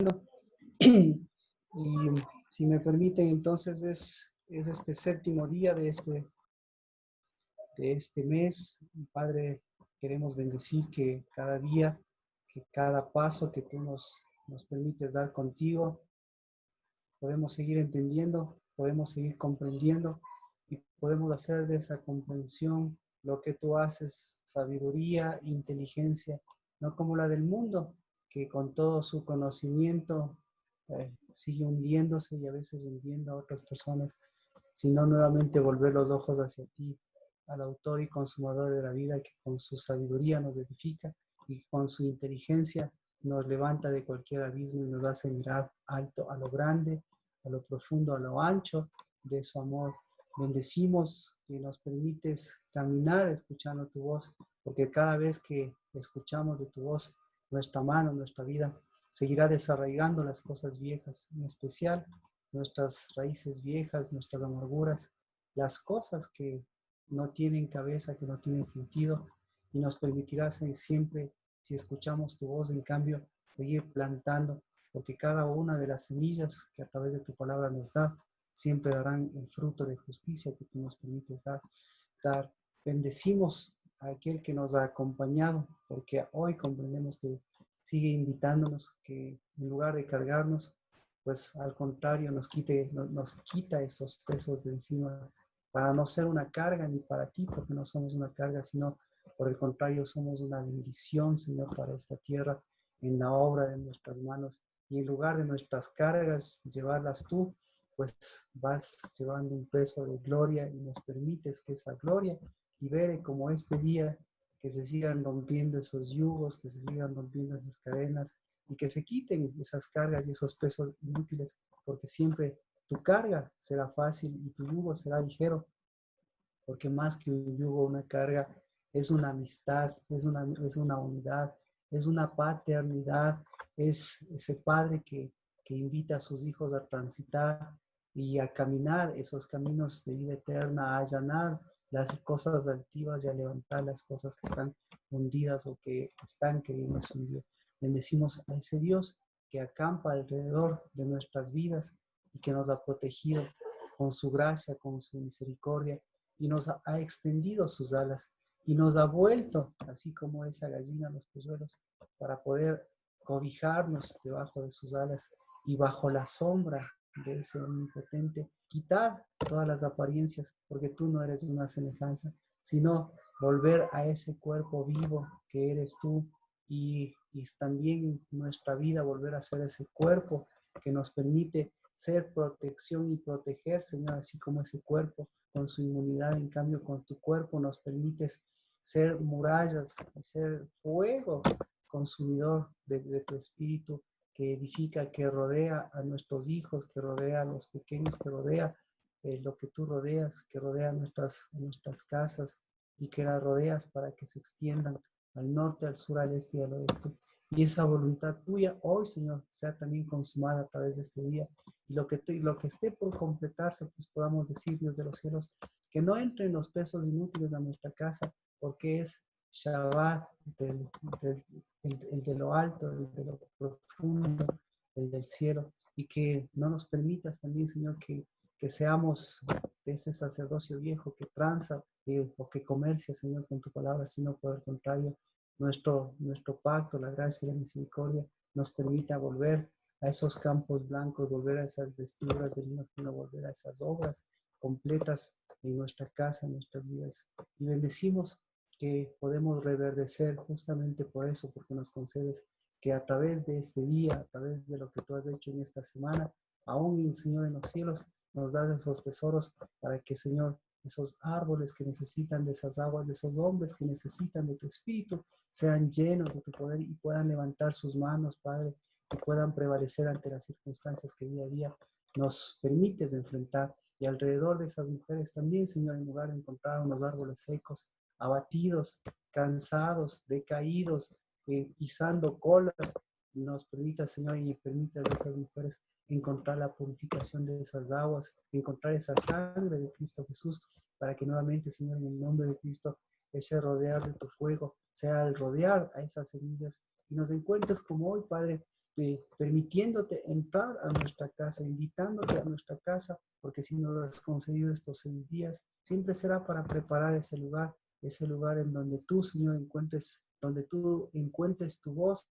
Y si me permiten, entonces es este séptimo día de este mes. Padre, queremos bendecir que cada día, que cada paso que tú nos permites dar contigo, podemos seguir entendiendo, podemos seguir comprendiendo y podemos hacer de esa comprensión lo que tú haces, sabiduría, inteligencia, no como la del mundo, que con todo su conocimiento sigue hundiéndose y a veces hundiendo a otras personas, sino nuevamente volver los ojos hacia ti, al autor y consumador de la vida, que con su sabiduría nos edifica y con su inteligencia nos levanta de cualquier abismo y nos hace mirar alto a lo grande, a lo profundo, a lo ancho de su amor. Bendecimos que nos permites caminar escuchando tu voz, porque cada vez que escuchamos de tu voz, nuestra mano, nuestra vida, seguirá desarraigando las cosas viejas, en especial nuestras raíces viejas, nuestras amarguras, las cosas que no tienen cabeza, que no tienen sentido, y nos permitirá siempre, si escuchamos tu voz, en cambio, seguir plantando, porque cada una de las semillas que a través de tu palabra nos da, siempre darán el fruto de justicia que tú nos permites dar. Bendecimos a aquel que nos ha acompañado, porque hoy comprendemos que sigue invitándonos, que en lugar de cargarnos, pues al contrario, nos quita esos pesos de encima, para no ser una carga ni para ti, porque no somos una carga, sino por el contrario, somos una bendición, Señor, para esta tierra, en la obra de nuestras manos. Y en lugar de nuestras cargas, llevarlas tú, pues vas llevando un peso de gloria y nos permites que esa gloria libere como este día, que se sigan rompiendo esos yugos, que se sigan rompiendo esas cadenas y que se quiten esas cargas y esos pesos inútiles, porque siempre tu carga será fácil y tu yugo será ligero, porque más que un yugo, una carga, es una amistad, es una unidad, es una paternidad, es ese padre que invita a sus hijos a transitar y a caminar esos caminos de vida eterna, a allanar las cosas altivas y a levantar las cosas que están hundidas o que están queriendo hundir. Bendecimos a ese Dios que acampa alrededor de nuestras vidas y que nos ha protegido con su gracia, con su misericordia, y nos ha extendido sus alas y nos ha vuelto, así como esa gallina, los polluelos, para poder cobijarnos debajo de sus alas y bajo la sombra de ese omnipotente, quitar todas las apariencias, porque tú no eres una semejanza, sino volver a ese cuerpo vivo que eres tú y también en nuestra vida volver a ser ese cuerpo que nos permite ser protección y proteger, Señor, así como ese cuerpo con su inmunidad, en cambio con tu cuerpo nos permites ser murallas, ser fuego consumidor de tu espíritu que edifica, que rodea a nuestros hijos, que rodea a los pequeños, que rodea lo que tú rodeas, que rodea nuestras casas y que las rodeas para que se extiendan al norte, al sur, al este y al oeste. Y esa voluntad tuya hoy, Señor, sea también consumada a través de este día. Y lo que esté por completarse, pues podamos decir, Dios de los cielos, que no entren los pesos inútiles a nuestra casa, porque es Shabbat el de lo alto, el de lo profundo, el del cielo. Y que no nos permitas también, Señor, que seamos de ese sacerdocio viejo que tranza o que comercia, Señor, con tu palabra, sino por el contrario, nuestro pacto, la gracia y la misericordia nos permita volver a esos campos blancos, volver a esas vestiduras de lino fino, volver a esas obras completas en nuestra casa, en nuestras vidas. Y bendecimos que podemos reverdecer justamente por eso, porque nos concedes que a través de este día, a través de lo que tú has hecho en esta semana, aún, Señor, en los cielos, nos das esos tesoros para que, Señor, esos árboles que necesitan de esas aguas, de esos hombres que necesitan de tu espíritu, sean llenos de tu poder y puedan levantar sus manos, Padre, y puedan prevalecer ante las circunstancias que día a día nos permites enfrentar. Y alrededor de esas mujeres también, Señor, en lugar de encontrar unos árboles secos, abatidos, cansados, decaídos, pisando colas, nos permita, Señor, y permita a esas mujeres encontrar la purificación de esas aguas, encontrar esa sangre de Cristo Jesús, para que nuevamente, Señor, en el nombre de Cristo, ese rodear de tu fuego sea el rodear a esas semillas y nos encuentres como hoy, Padre, permitiéndote entrar a nuestra casa, invitándote a nuestra casa, porque si nos has concedido estos 6 días, siempre será para preparar ese lugar en donde tú, Señor, donde tú encuentres tu voz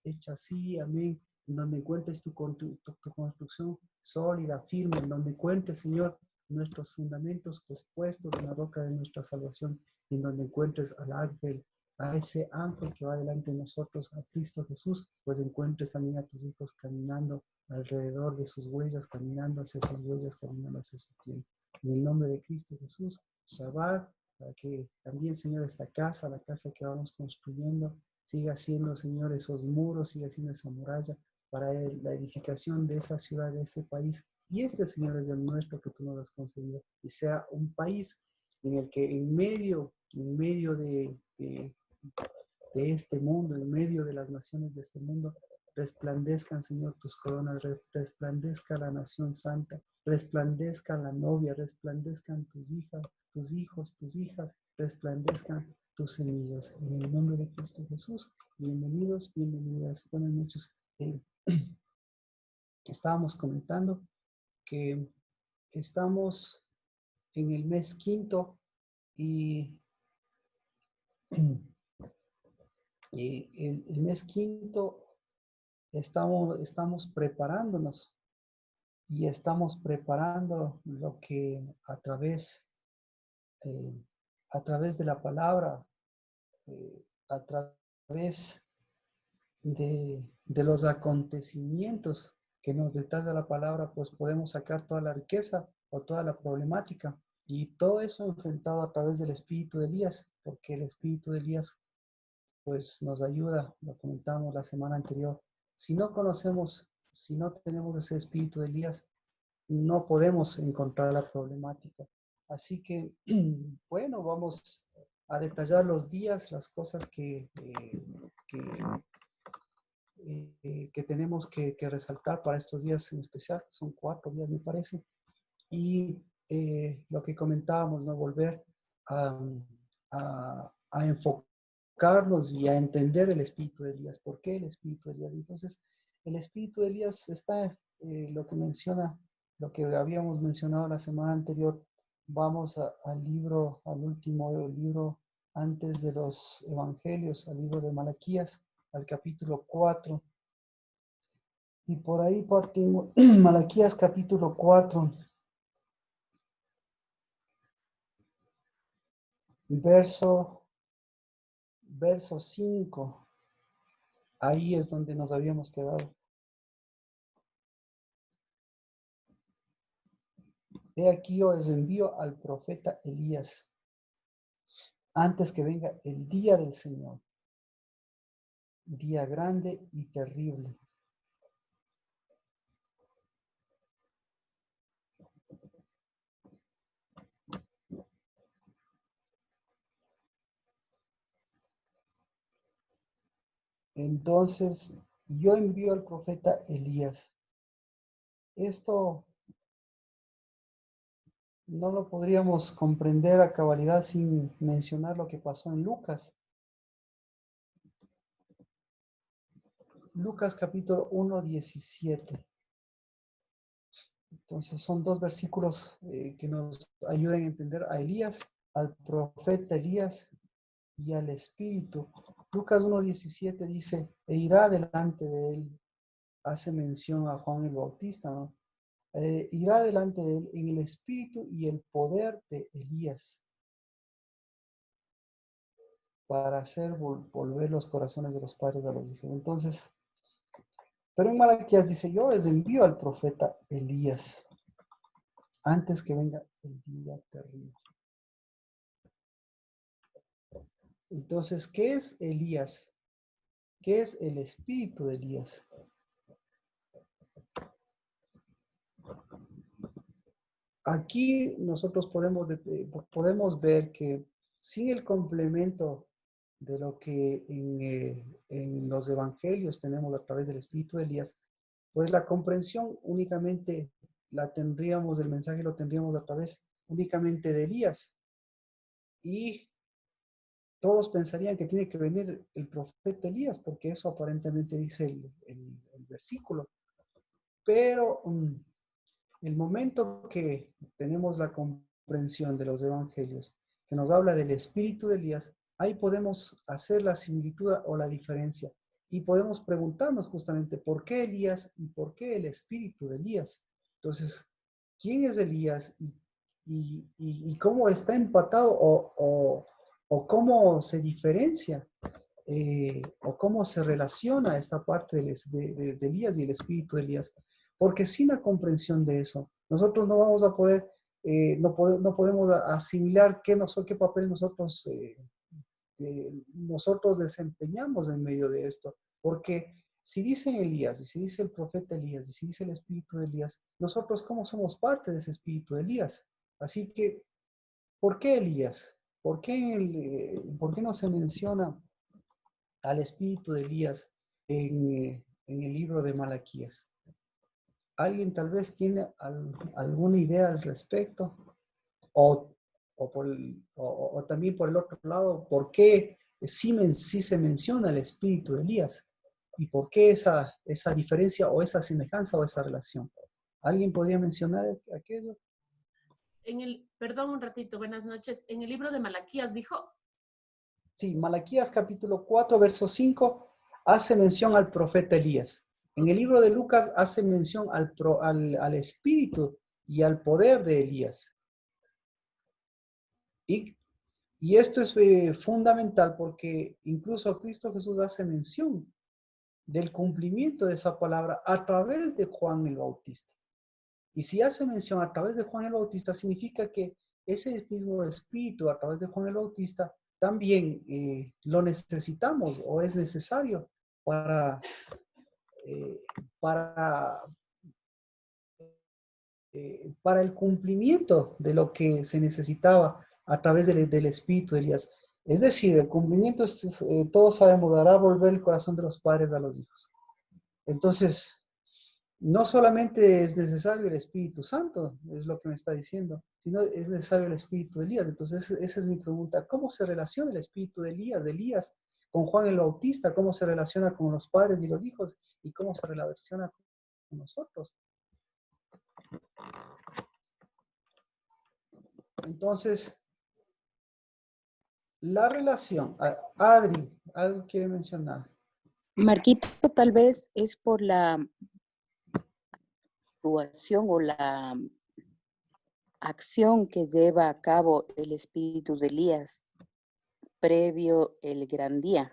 hecha así, amén, en donde encuentres tu construcción sólida, firme, en donde encuentres, Señor, nuestros fundamentos pues puestos en la roca de nuestra salvación, y en donde encuentres al ángel, a ese ángel que va delante de nosotros, a Cristo Jesús, pues encuentres también a tus hijos caminando alrededor de sus huellas, caminando hacia sus huellas, caminando hacia su piel. En el nombre de Cristo Jesús, Shabbat, para que también, Señor, esta casa, la casa que vamos construyendo, siga siendo, Señor, esos muros, siga siendo esa muralla para la edificación de esa ciudad, de ese país. Y este, Señor, es el nuestro que tú nos has concedido. Y sea un país en el que en medio de este mundo, en medio de las naciones de este mundo, resplandezcan, Señor, tus coronas, resplandezca la nación santa, resplandezca la novia, resplandezcan tus hijas, tus hijos, tus hijas, resplandezcan tus semillas. En el nombre de Cristo Jesús, bienvenidos, bienvenidas. Buenas noches. Estábamos comentando que estamos en el mes quinto y el mes quinto estamos preparándonos y estamos preparando lo que eh, a través de la palabra, a través de los acontecimientos que nos detalla la palabra, pues podemos sacar toda la riqueza o toda la problemática. Y todo eso enfrentado a través del espíritu de Elías, porque el espíritu de Elías pues nos ayuda, lo comentamos la semana anterior. Si no conocemos, si no tenemos ese espíritu de Elías, no podemos encontrar la problemática. Así que, bueno, vamos a detallar los días, las cosas que tenemos que resaltar para estos días en especial, que son 4 días me parece, y lo que comentábamos, ¿no? Volver a enfocarnos y a entender el espíritu de Elías. ¿Por qué el espíritu de Elías? Entonces, el espíritu de Elías está, lo que menciona, lo que habíamos mencionado la semana anterior. Vamos al libro, al último libro antes de los evangelios, al libro de Malaquías, al capítulo 4. Y por ahí partimos, Malaquías capítulo 4, verso 5. Ahí es donde nos habíamos quedado. He aquí yo os envío al profeta Elías antes que venga el día del Señor, día grande y terrible. Entonces, yo envío al profeta Elías. Esto no lo podríamos comprender a cabalidad sin mencionar lo que pasó en Lucas. Lucas capítulo 1, 17. Entonces son 2 versículos que nos ayudan a entender a Elías, al profeta Elías y al Espíritu. Lucas 1:17 dice, e irá delante de él, hace mención a Juan el Bautista, ¿no? Irá delante de él en el Espíritu y el poder de Elías para hacer volver los corazones de los padres a los hijos. Entonces, pero en Malaquías dice, yo les envío al profeta Elías antes que venga el día terrible. Entonces, ¿qué es Elías? ¿Qué es el espíritu de Elías? Aquí nosotros podemos ver que sin el complemento de lo que en los evangelios tenemos a través del espíritu de Elías, pues la comprensión únicamente la tendríamos, el mensaje lo tendríamos a través únicamente de Elías. Y todos pensarían que tiene que venir el profeta Elías, porque eso aparentemente dice el versículo. Pero el momento que tenemos la comprensión de los evangelios, que nos habla del espíritu de Elías, ahí podemos hacer la similitud o la diferencia. Y podemos preguntarnos justamente por qué Elías y por qué el espíritu de Elías. Entonces, ¿quién es Elías y cómo está empatado o cómo se diferencia o cómo se relaciona esta parte de Elías y el espíritu de Elías? Porque sin la comprensión de eso, nosotros no vamos a poder, no podemos asimilar qué papel nosotros desempeñamos en medio de esto. Porque si dice Elías, y si dice el profeta Elías, y si dice el espíritu de Elías, nosotros cómo somos parte de ese espíritu de Elías. Así que, ¿por qué Elías? ¿Por qué no se menciona al espíritu de Elías en el libro de Malaquías? ¿Alguien tal vez tiene alguna idea al respecto? O también por el otro lado, ¿por qué sí se menciona el espíritu de Elías? ¿Y por qué esa diferencia o esa semejanza o esa relación? ¿Alguien podría mencionar aquello? Perdón un ratito, buenas noches. En el libro de Malaquías dijo. Sí, Malaquías capítulo 4, verso 5, hace mención al profeta Elías. En el libro de Lucas hace mención al espíritu y al poder de Elías. Y esto es fundamental porque incluso Cristo Jesús hace mención del cumplimiento de esa palabra a través de Juan el Bautista. Y si hace mención a través de Juan el Bautista, significa que ese mismo espíritu a través de Juan el Bautista también lo necesitamos o es necesario para, eh, para, para el cumplimiento de lo que se necesitaba a través del espíritu de Elías. Es decir, el cumplimiento, todos sabemos, dará volver el corazón de los padres a los hijos. Entonces, no solamente es necesario el Espíritu Santo, es lo que me está diciendo, sino es necesario el Espíritu de Elías. Entonces, esa es mi pregunta. ¿Cómo se relaciona el Espíritu de Elías con Juan el Bautista? ¿Cómo se relaciona con los padres y los hijos? ¿Y cómo se relaciona con nosotros? Entonces, la relación. Adri, ¿algo quiere mencionar? Marquito, tal vez es por la actuación o la acción que lleva a cabo el espíritu de Elías previo el gran día,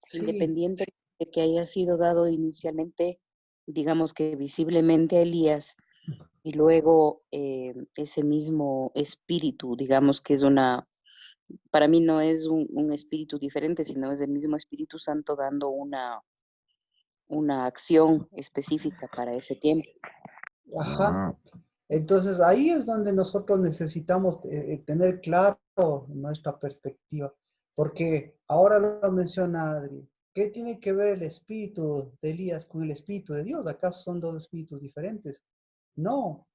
Sí, independiente de que haya sido dado inicialmente, digamos que visiblemente a Elías, y luego ese mismo espíritu, digamos que es para mí no es un espíritu diferente, sino es el mismo Espíritu Santo dando una acción específica para ese tiempo. ajá. Entonces ahí es donde nosotros necesitamos tener claro nuestra perspectiva, porque ahora lo menciona Adri. ¿Qué tiene que ver el espíritu de Elías con el espíritu de Dios? ¿Acaso son dos espíritus diferentes? No.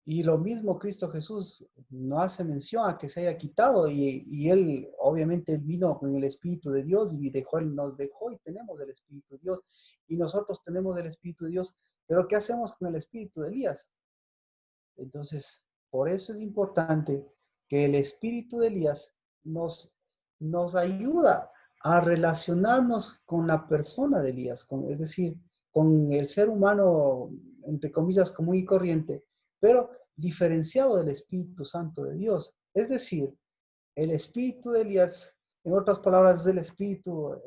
Y lo mismo Cristo Jesús no hace mención a que se haya quitado y él, obviamente, él vino con el espíritu de Dios y nos dejó y tenemos el espíritu de Dios y nosotros tenemos el espíritu de Dios. Pero ¿qué hacemos con el espíritu de Elías? Entonces, por eso es importante que el espíritu de Elías nos ayuda a relacionarnos con la persona de Elías, es decir, con el ser humano, entre comillas, común y corriente, pero diferenciado del Espíritu Santo de Dios. Es decir, el espíritu de Elías, en otras palabras, es el espíritu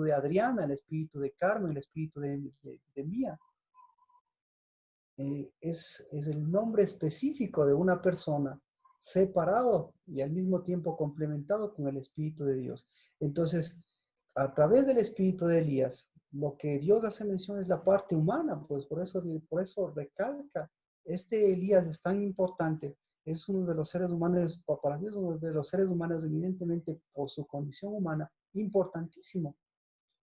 de Adriana, el espíritu de Carmen, el espíritu de Mía. Es el nombre específico de una persona separado y al mismo tiempo complementado con el Espíritu de Dios. Entonces, a través del Espíritu de Elías, lo que Dios hace mención es la parte humana, pues por eso recalca, este Elías es tan importante, es uno de los seres humanos, para Dios, uno de los seres humanos evidentemente por su condición humana, importantísimo.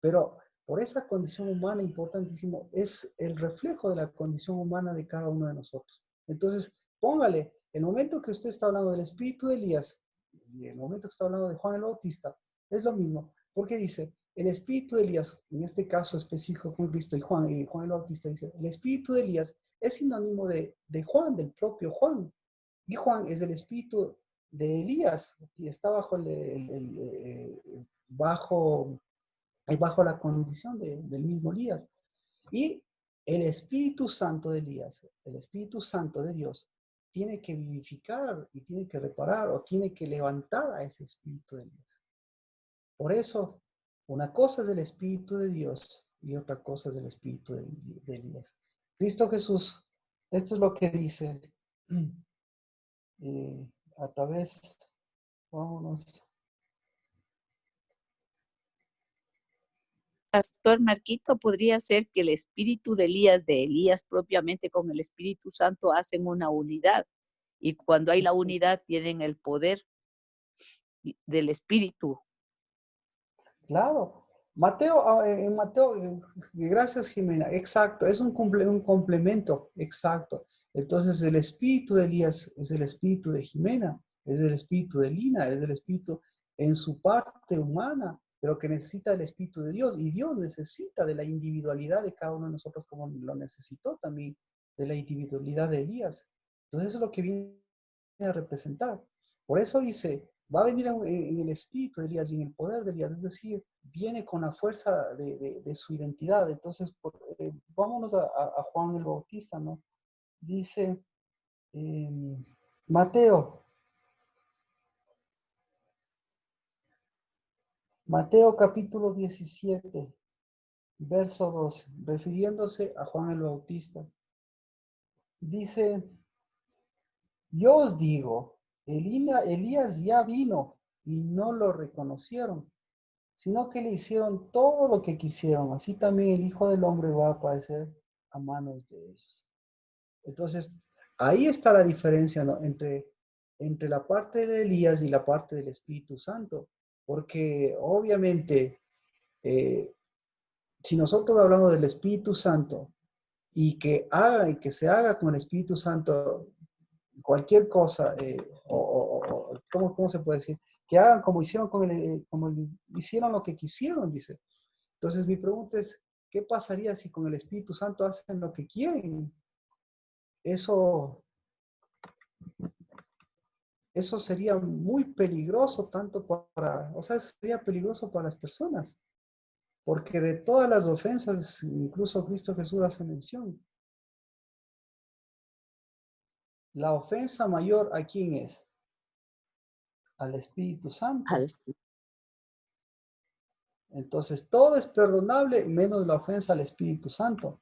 Pero por esa condición humana importantísimo, es el reflejo de la condición humana de cada uno de nosotros. Entonces, póngale el momento que usted está hablando del espíritu de Elías y el momento que está hablando de Juan el Bautista, es lo mismo, porque dice, el espíritu de Elías, en este caso específico con Cristo y Juan el Bautista, dice, el espíritu de Elías es sinónimo de Juan, del propio Juan. Y Juan es el espíritu de Elías y está bajo la condición del mismo Elías. Y el Espíritu Santo de Elías, el Espíritu Santo de Dios, tiene que vivificar y tiene que reparar o tiene que levantar a ese Espíritu de Elías. Por eso, una cosa es el Espíritu de Dios y otra cosa es el Espíritu de Elías. Cristo Jesús, esto es lo que dice a través, vámonos. Pastor Marquito, podría ser que el espíritu de Elías propiamente con el Espíritu Santo hacen una unidad. Y cuando hay la unidad tienen el poder del Espíritu. Claro. En Mateo, gracias Jimena, exacto, es un complemento, exacto. Entonces el espíritu de Elías es el espíritu de Jimena, es el espíritu de Lina, es el espíritu en su parte humana, pero que necesita el espíritu de Dios y Dios necesita de la individualidad de cada uno de nosotros como lo necesitó también de la individualidad de Elías. Entonces eso es lo que viene a representar. Por eso dice, va a venir en el espíritu de Elías y en el poder de Elías, es decir, viene con la fuerza de su identidad. Entonces, vámonos a Juan el Bautista, ¿no? Dice Mateo capítulo 17, verso 12, refiriéndose a Juan el Bautista. Dice, yo os digo, Elías ya vino y no lo reconocieron, sino que le hicieron todo lo que quisieron. Así también el Hijo del Hombre va a aparecer a manos de ellos. Entonces, ahí está la diferencia, ¿no? entre la parte de Elías y la parte del Espíritu Santo. Porque obviamente, si nosotros hablamos del Espíritu Santo y que se haga con el Espíritu Santo cualquier cosa, ¿cómo se puede decir? Que hagan como hicieron hicieron lo que quisieron, dice. Entonces mi pregunta es, ¿qué pasaría si con el Espíritu Santo hacen lo que quieren? Eso sería muy peligroso sería peligroso para las personas, porque de todas las ofensas, incluso Cristo Jesús hace mención. La ofensa mayor, ¿a quién es? Al Espíritu Santo. Entonces, todo es perdonable menos la ofensa al Espíritu Santo.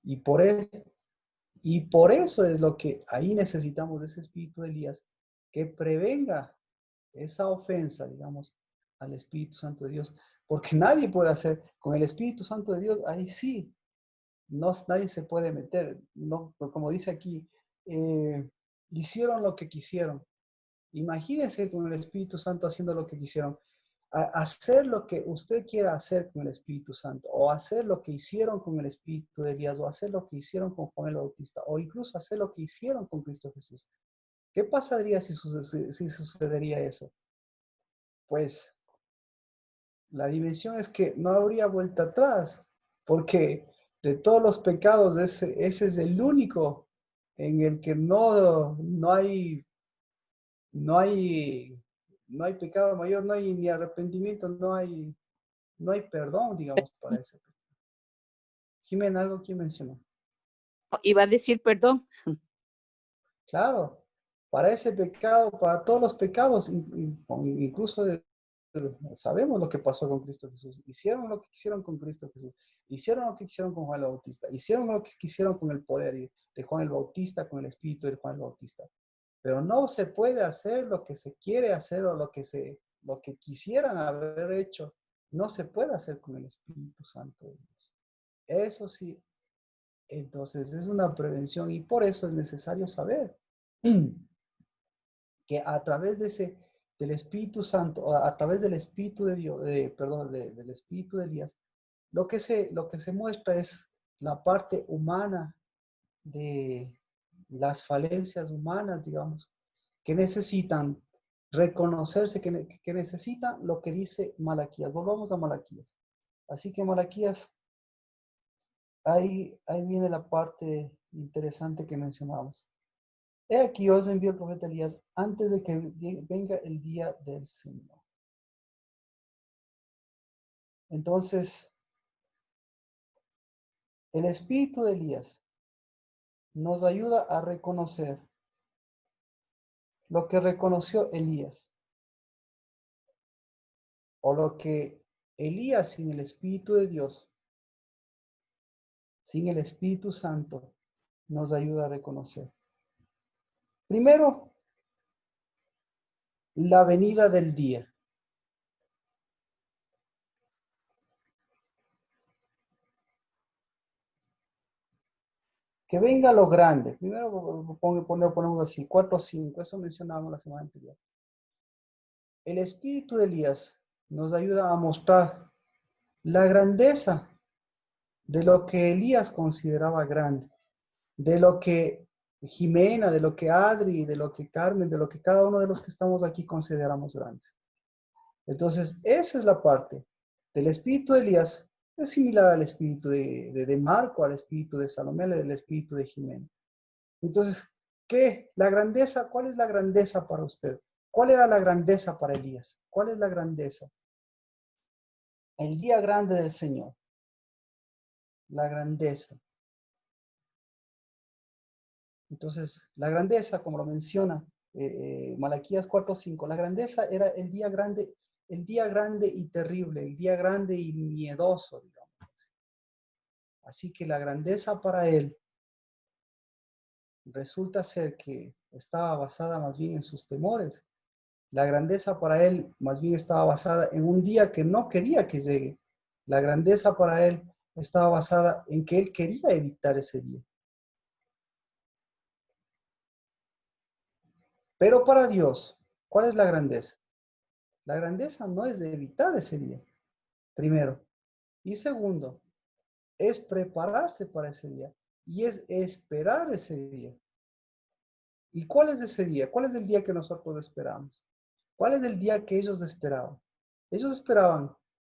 Y por eso es lo que ahí necesitamos de ese Espíritu de Elías, que prevenga esa ofensa, digamos, al Espíritu Santo de Dios. Porque nadie puede hacer, con el Espíritu Santo de Dios, ahí sí, nadie se puede meter. No, como dice aquí, hicieron lo que quisieron. Imagínense con el Espíritu Santo haciendo lo que quisieron. Hacer lo que usted quiera hacer con el Espíritu Santo, o hacer lo que hicieron con el Espíritu de Elías, o hacer lo que hicieron con Juan el Bautista, o incluso hacer lo que hicieron con Cristo Jesús. ¿Qué pasaría si sucedería eso? Pues la dimensión es que no habría vuelta atrás, porque de todos los pecados ese es el único en el que no hay pecado mayor, no hay ni arrepentimiento, no hay perdón, digamos, para ese pecado. Jimena, ¿algo que mencionó? Iba a decir perdón. Claro, para ese pecado, para todos los pecados, incluso sabemos lo que pasó con Cristo Jesús. Hicieron lo que quisieron con Cristo Jesús. Hicieron lo que quisieron con Juan el Bautista. Hicieron lo que quisieron con el poder de Juan el Bautista, con el espíritu de Juan el Bautista. Pero no se puede hacer lo que se quiere hacer o lo que quisieran haber hecho. No se puede hacer con el Espíritu Santo de Dios. Eso sí. Entonces es una prevención y por eso es necesario saber que a través del Espíritu Santo, a través del Espíritu de Dios, del Espíritu de Elías, lo que se muestra es la parte humana de las falencias humanas, digamos, que necesitan reconocerse, que necesitan lo que dice Malaquías. Volvamos a Malaquías. Así que Malaquías, ahí viene la parte interesante que mencionamos. He aquí os envío el profeta Elías antes de que venga el día del Señor. Entonces, el espíritu de Elías nos ayuda a reconocer lo que reconoció Elías, o lo que Elías sin el Espíritu de Dios, sin el Espíritu Santo, nos ayuda a reconocer. Primero, la venida del día. Que venga lo grande. Primero ponemos así, 4 o 5, eso mencionábamos la semana anterior. El espíritu de Elías nos ayuda a mostrar la grandeza de lo que Elías consideraba grande, de lo que Jimena, de lo que Adri, de lo que Carmen, de lo que cada uno de los que estamos aquí consideramos grandes. Entonces, esa es la parte del espíritu de Elías. Es similar al espíritu de Marco, al espíritu de Salomé, al espíritu de Jimena. Entonces, ¿qué? La grandeza, ¿cuál es la grandeza para usted? ¿Cuál era la grandeza para Elías? ¿Cuál es la grandeza? El día grande del Señor. La grandeza. Entonces, la grandeza, como lo menciona Malaquías 4:5, la grandeza era el día grande y terrible, el día grande y miedoso, digamos. Así que la grandeza para él resulta ser que estaba basada más bien en sus temores. La grandeza para él más bien estaba basada en un día que no quería que llegue. La grandeza para él estaba basada en que él quería evitar ese día. Pero para Dios, ¿cuál es la grandeza? La grandeza no es de evitar ese día, primero. Y segundo, es prepararse para ese día. Y es esperar ese día. ¿Y cuál es ese día? ¿Cuál es el día que nosotros esperamos? ¿Cuál es el día que ellos esperaban? Ellos esperaban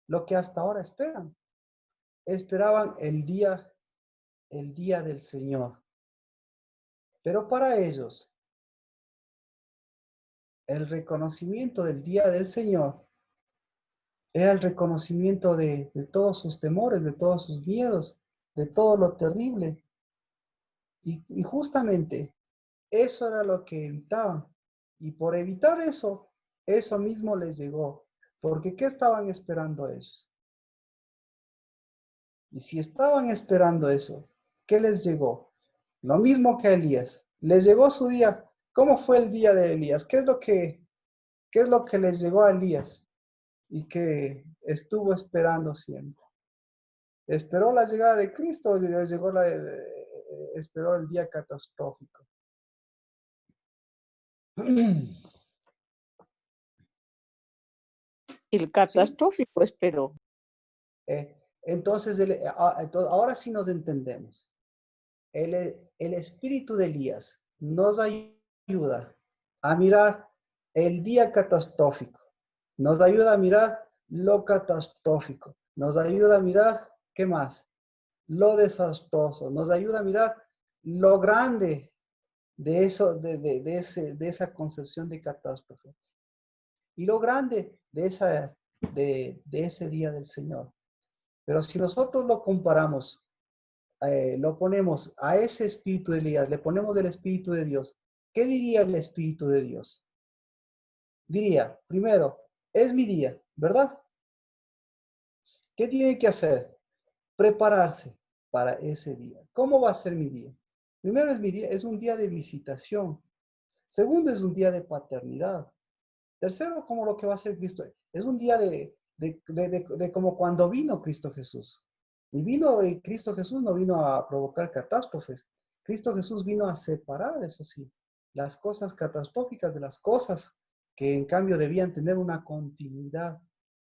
lo que hasta ahora esperan. Esperaban el día del Señor. Pero para ellos, el reconocimiento del día del Señor era el reconocimiento de todos sus temores, de todos sus miedos, de todo lo terrible. Y justamente eso era lo que evitaban. Y por evitar eso, eso mismo les llegó. Porque ¿qué estaban esperando ellos? Y si estaban esperando eso, ¿qué les llegó? Lo mismo que a Elías. Les llegó su día. ¿Cómo fue el día de Elías? ¿Qué es lo que les llegó a Elías? Y que estuvo esperando siempre. ¿Esperó la llegada de Cristo o esperó el día catastrófico? El ¿Sí? catastrófico esperó. Entonces, ahora sí nos entendemos. El espíritu de Elías nos ayuda a mirar el día catastrófico. Nos ayuda a mirar lo catastrófico. Nos ayuda a mirar, ¿qué más? Lo desastroso. Nos ayuda a mirar lo grande de eso, de esa concepción de catástrofe. Y lo grande de ese día del Señor. Pero si nosotros lo comparamos, lo ponemos a ese espíritu de Elías, le ponemos el espíritu de Dios, ¿qué diría el espíritu de Dios? Diría, primero, es mi día, ¿verdad? ¿Qué tiene que hacer? Prepararse para ese día. ¿Cómo va a ser mi día? Primero es mi día, es un día de visitación. Segundo es un día de paternidad. Tercero, como lo que va a ser Cristo. Es un día de como cuando vino Cristo Jesús. Y Cristo Jesús no vino a provocar catástrofes. Cristo Jesús vino a separar, eso sí, las cosas catastróficas de las cosas que en cambio debían tener una continuidad.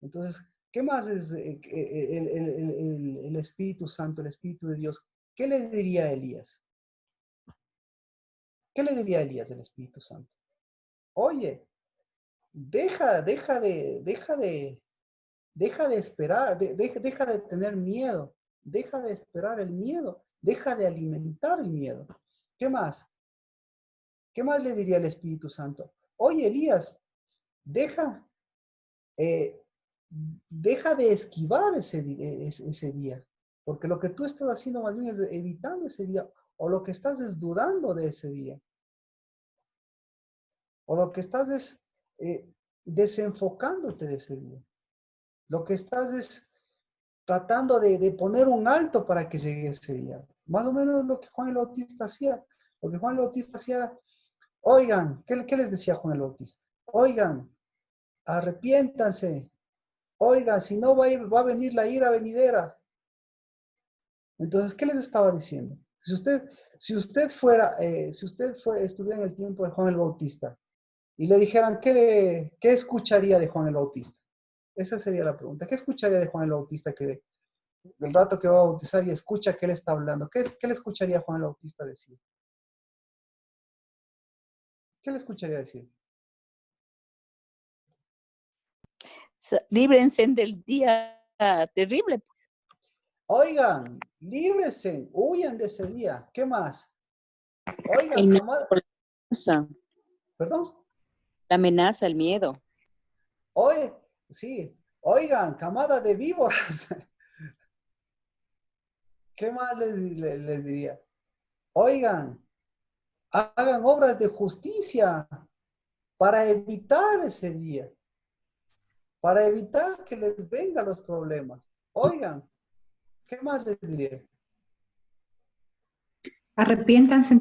Entonces, ¿qué más es el Espíritu Santo, el Espíritu de Dios? ¿Qué le diría a Elías? ¿Qué le diría a Elías el Espíritu Santo? Oye, deja de esperar, deja de tener miedo, deja de esperar el miedo, deja de alimentar el miedo. ¿Qué más? ¿Qué más le diría el Espíritu Santo? Oye, Elías, deja, eh, deja de esquivar ese día, porque lo que tú estás haciendo más bien es evitando ese día, o lo que estás es dudando de ese día, o lo que estás es desenfocándote de ese día. Lo que estás es tratando de poner un alto para que llegue ese día. Más o menos lo que Juan el Bautista hacía. Lo que Juan el Bautista hacía era, oigan, ¿qué les decía Juan el Bautista? Oigan, arrepiéntanse. Oigan, si no va a venir la ira venidera. Entonces, ¿qué les estaba diciendo? Si usted estuviera en el tiempo de Juan el Bautista y le dijeran, ¿qué escucharía de Juan el Bautista? Esa sería la pregunta. ¿Qué escucharía de Juan el Bautista que el rato que va a bautizar y escucha que él está hablando? ¿Qué le escucharía Juan el Bautista decir? ¿Qué le escucharía decir? Líbrense del día terrible, pues. Oigan, líbrese, huyan de ese día. ¿Qué más? Oigan, El miedo camada. por la amenaza, ¿Perdón? la amenaza, el miedo. Oye, sí. Oigan, camada de víboras. ¿Qué más les diría? Oigan, hagan obras de justicia para evitar ese día, para evitar que les vengan los problemas. Oigan, ¿qué más les diría? Arrepiéntanse,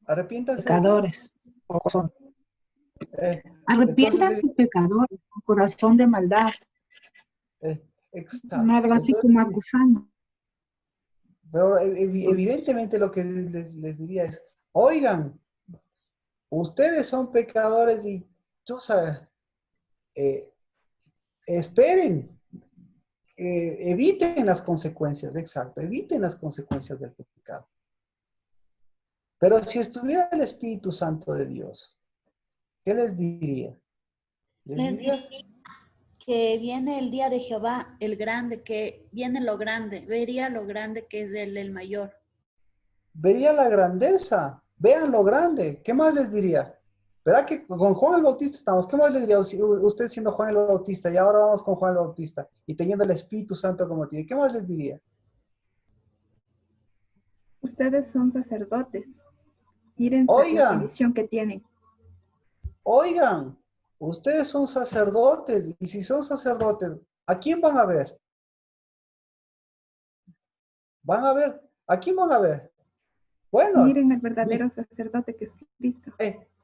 Arrepiéntanse de qué. pecadores. Entonces, Arrepiéntanse, pecadores, con corazón de maldad. exacto. No algo así Entonces, como acusando. pero evidentemente lo que les diría es, oigan, ustedes son pecadores y, tú sabes, esperen, eviten las consecuencias, exacto, eviten las consecuencias del pecado. Pero si estuviera el Espíritu Santo de Dios, ¿qué les diría? Les diría que viene el día de Jehová, el grande, que viene lo grande, vería lo grande que es el mayor. Vería la grandeza, vean lo grande, ¿qué más les diría? ¿Verdad que con Juan el Bautista estamos? ¿Qué más les diría usted siendo Juan el Bautista? Y ahora vamos con Juan el Bautista y teniendo el Espíritu Santo como tiene. ¿Qué más les diría? Ustedes son sacerdotes. Mírense la Oigan, condición que tienen. oigan, ustedes son sacerdotes y si son sacerdotes, ¿a quién van a ver? Van a ver, ¿a quién van a ver? Bueno, Miren al verdadero sacerdote que es Cristo.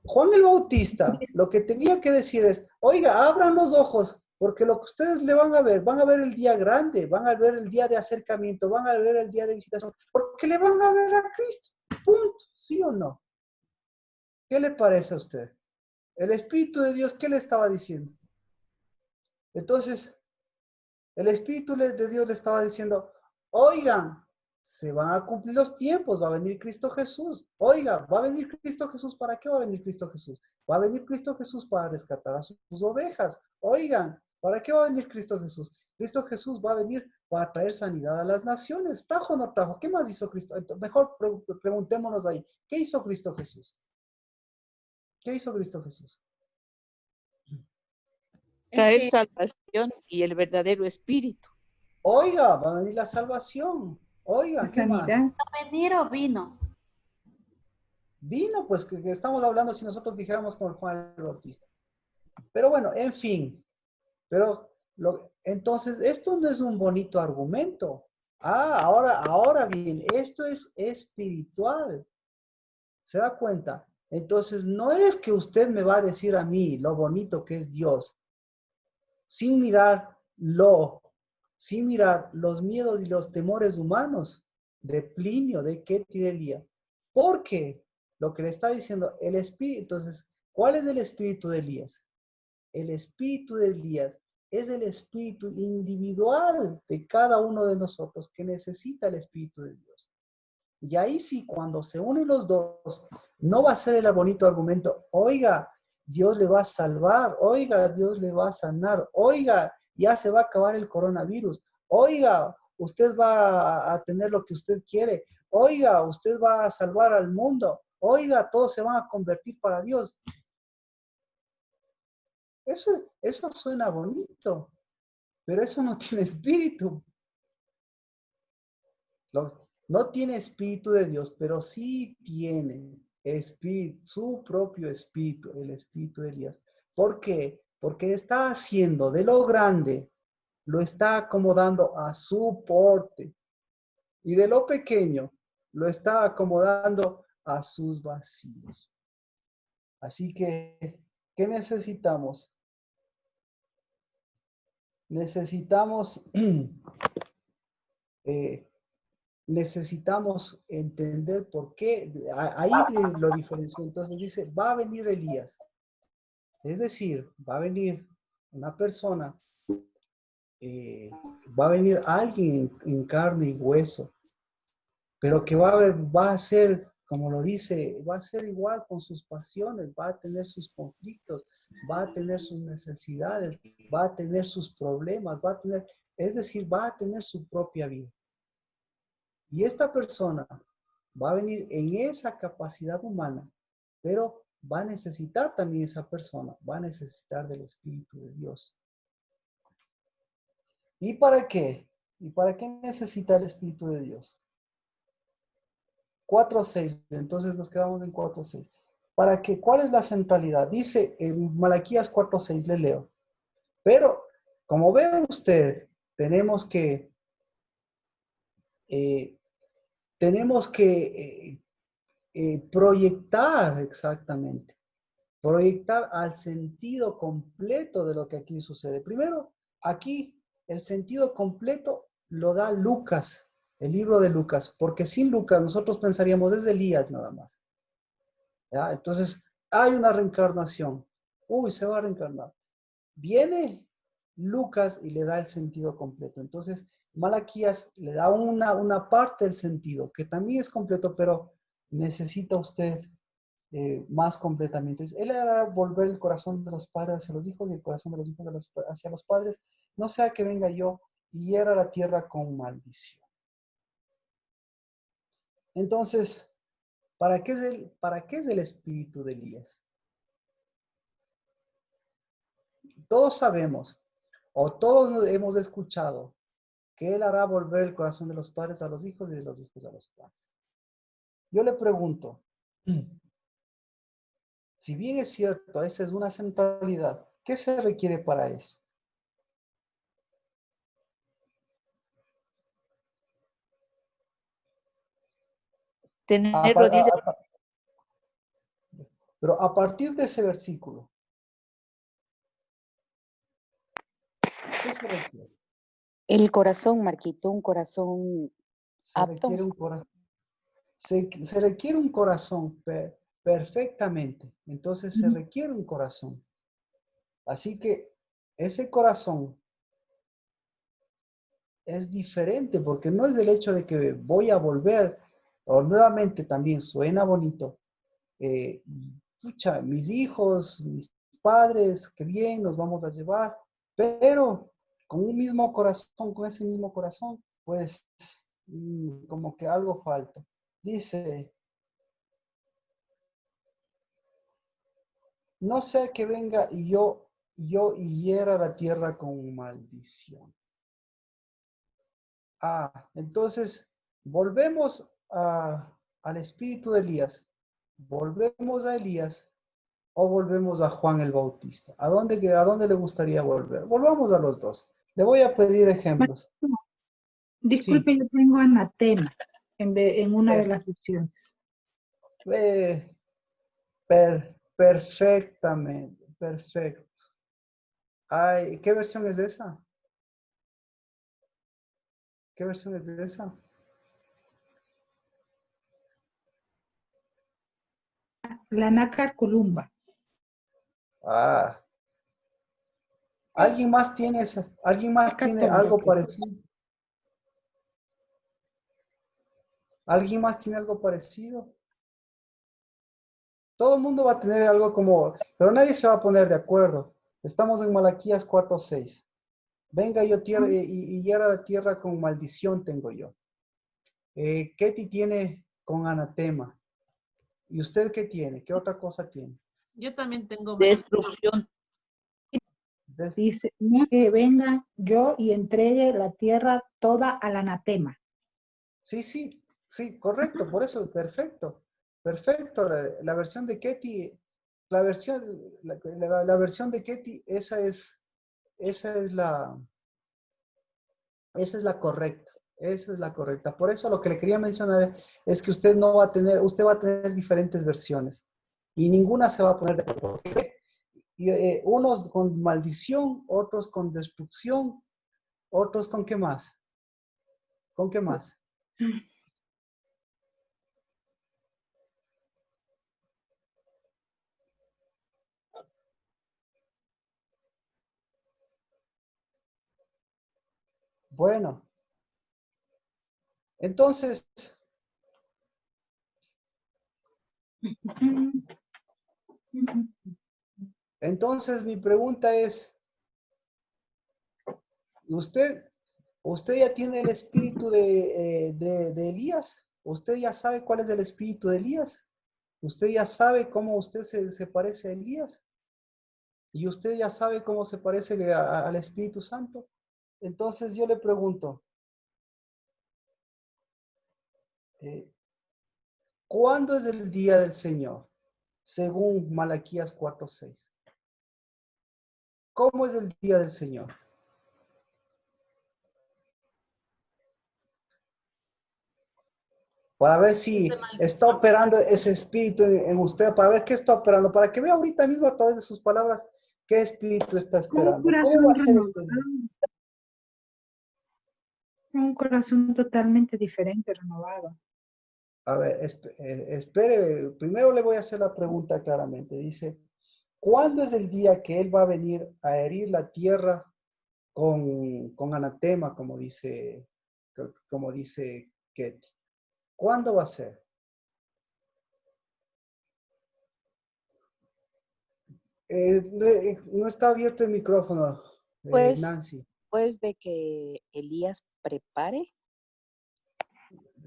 Juan el Bautista lo que tenía que decir es, oiga, abran los ojos, porque lo que ustedes le van a ver el día grande, van a ver el día de acercamiento, van a ver el día de visitación, porque le van a ver a Cristo, punto, ¿sí o no? ¿Qué le parece a usted? El Espíritu de Dios, ¿qué le estaba diciendo? Entonces, el Espíritu de Dios le estaba diciendo, oigan, se van a cumplir los tiempos, va a venir Cristo Jesús. Oiga, va a venir Cristo Jesús, ¿para qué va a venir Cristo Jesús? Va a venir Cristo Jesús para rescatar a sus ovejas. Oigan, ¿para qué va a venir Cristo Jesús? Cristo Jesús va a venir para traer sanidad a las naciones. ¿Trajo o no trajo? ¿Qué más hizo Cristo? Mejor preguntémonos ahí, ¿qué hizo Cristo Jesús? ¿Qué hizo Cristo Jesús? Traer salvación y el verdadero espíritu. Oiga, va a venir la salvación. Oiga, La ¿qué más? sanidad. ¿Va a venir o vino? Vino, pues que estamos hablando si nosotros dijéramos con Juan el Bautista. Pero bueno, en fin. Pero entonces, esto no es un bonito argumento. Ahora bien, esto es espiritual. ¿Se da cuenta? Entonces, no es que usted me va a decir a mí lo bonito que es Dios, sin mirar los miedos y los temores humanos de Plinio, de Ketia y de Elías. Porque lo que le está diciendo el espíritu, entonces, ¿cuál es el espíritu de Elías? El espíritu de Elías es el espíritu individual de cada uno de nosotros que necesita el Espíritu de Dios. Y ahí sí, cuando se unen los dos, no va a ser el bonito argumento, oiga, Dios le va a salvar, oiga, Dios le va a sanar, oiga, ya se va a acabar el coronavirus, oiga, usted va a tener lo que usted quiere, oiga, usted va a salvar al mundo, oiga, todos se van a convertir para Dios. Eso suena bonito, pero eso no tiene espíritu. No tiene espíritu de Dios, pero sí tiene espíritu, su propio espíritu, el espíritu de Elías. ¿Por qué? Porque está haciendo de lo grande, lo está acomodando a su porte. Y de lo pequeño, lo está acomodando a sus vacíos. Así que, ¿qué necesitamos? Necesitamos necesitamos entender por qué. Ahí lo diferenció. Entonces dice, va a venir Elías. Es decir, va a venir una persona, va a venir alguien en carne y hueso, pero que va a ser, como lo dice, va a ser igual con sus pasiones, va a tener sus conflictos, va a tener sus necesidades, va a tener sus problemas, es decir, va a tener su propia vida. Y esta persona va a venir en esa capacidad humana, pero va a necesitar también esa persona, va a necesitar del Espíritu de Dios. ¿Y para qué? ¿Y para qué necesita el Espíritu de Dios? 4.6, entonces nos quedamos en 4.6. ¿Para qué? ¿Cuál es la centralidad? Dice en Malaquías 4.6, le leo. Pero, como ven ustedes, tenemos que proyectar exactamente, proyectar al sentido completo de lo que aquí sucede. Primero, aquí el sentido completo lo da Lucas, el libro de Lucas, porque sin Lucas nosotros pensaríamos es Elías nada más. ¿Ya? Entonces, hay una reencarnación. Uy, se va a reencarnar. Viene Lucas y le da el sentido completo. Entonces, Malaquías le da una parte del sentido, que también es completo, pero necesita usted más completamente. Él hará volver el corazón de los padres hacia los hijos y el corazón de los hijos hacia los padres. No sea que venga yo y hiera la tierra con maldición. Entonces, ¿para qué es el espíritu de Elías? Todos sabemos, o todos hemos escuchado, que él hará volver el corazón de los padres a los hijos y de los hijos a los padres. Yo le pregunto, si bien es cierto, esa es una centralidad, ¿qué se requiere para eso? Tener rodillas. Pero a partir de ese versículo, ¿qué se requiere? El corazón, Marquito, un corazón apto. Se requiere un corazón perfectamente. Entonces se requiere un corazón. Así que ese corazón es diferente porque no es del hecho de que voy a volver, o nuevamente también suena bonito. Pucha, mis hijos, mis padres, qué bien, nos vamos a llevar, pero con un mismo corazón, con ese mismo corazón, pues como que algo falta. Dice, no sea que venga y yo hiera la tierra con maldición. Entonces, volvemos al espíritu de Elías. ¿Volvemos a Elías o volvemos a Juan el Bautista? ¿A dónde le gustaría volver? Volvamos a los dos. Le voy a pedir ejemplos. Disculpe, sí. Yo tengo anatema en una de las opciones. Perfectamente, perfecto. Ay, ¿qué versión es esa? ¿Qué versión es esa? La nácar columba. ¿Alguien más tiene esa? ¿Alguien más tiene algo parecido? ¿Alguien más tiene algo parecido? Todo el mundo va a tener algo como, pero nadie se va a poner de acuerdo. Estamos en Malaquías 4:6. Venga yo tierra y hiera la tierra con maldición tengo yo. Ketty tiene con anatema. ¿Y usted qué tiene? ¿Qué otra cosa tiene? Yo también tengo Destrucción. Dice, no es que venga yo y entregue la tierra toda al anatema. Sí, sí, sí, correcto, por eso, perfecto, perfecto. La versión de Ketty, la versión de Ketty, esa es la, esa es la correcta, esa es la correcta. Por eso lo que le quería mencionar es que usted no va a tener, usted va a tener diferentes versiones y ninguna se va a poner de acuerdo. Y, unos con maldición, otros con destrucción, otros con qué más. ¿Con qué más? Bueno, entonces, mi pregunta es, ¿usted ya tiene el espíritu de Elías? ¿Usted ya sabe cuál es el espíritu de Elías? ¿Usted ya sabe cómo usted se parece a Elías? ¿Y usted ya sabe cómo se parece al Espíritu Santo? Entonces yo le pregunto, ¿cuándo es el día del Señor? Según Malaquías 4:6. ¿Cómo es el día del Señor? Para ver si está operando ese espíritu en usted, para ver qué está operando, para que vea ahorita mismo a través de sus palabras qué espíritu está esperando. ¿Cómo va a ser este día? Un corazón totalmente diferente, renovado. A ver, espere, primero le voy a hacer la pregunta claramente. Dice, ¿cuándo es el día que Él va a venir a herir la tierra con anatema, como dice Ketty? ¿Cuándo va a ser? No está abierto el micrófono, Pues, Nancy. después de que Elías prepare,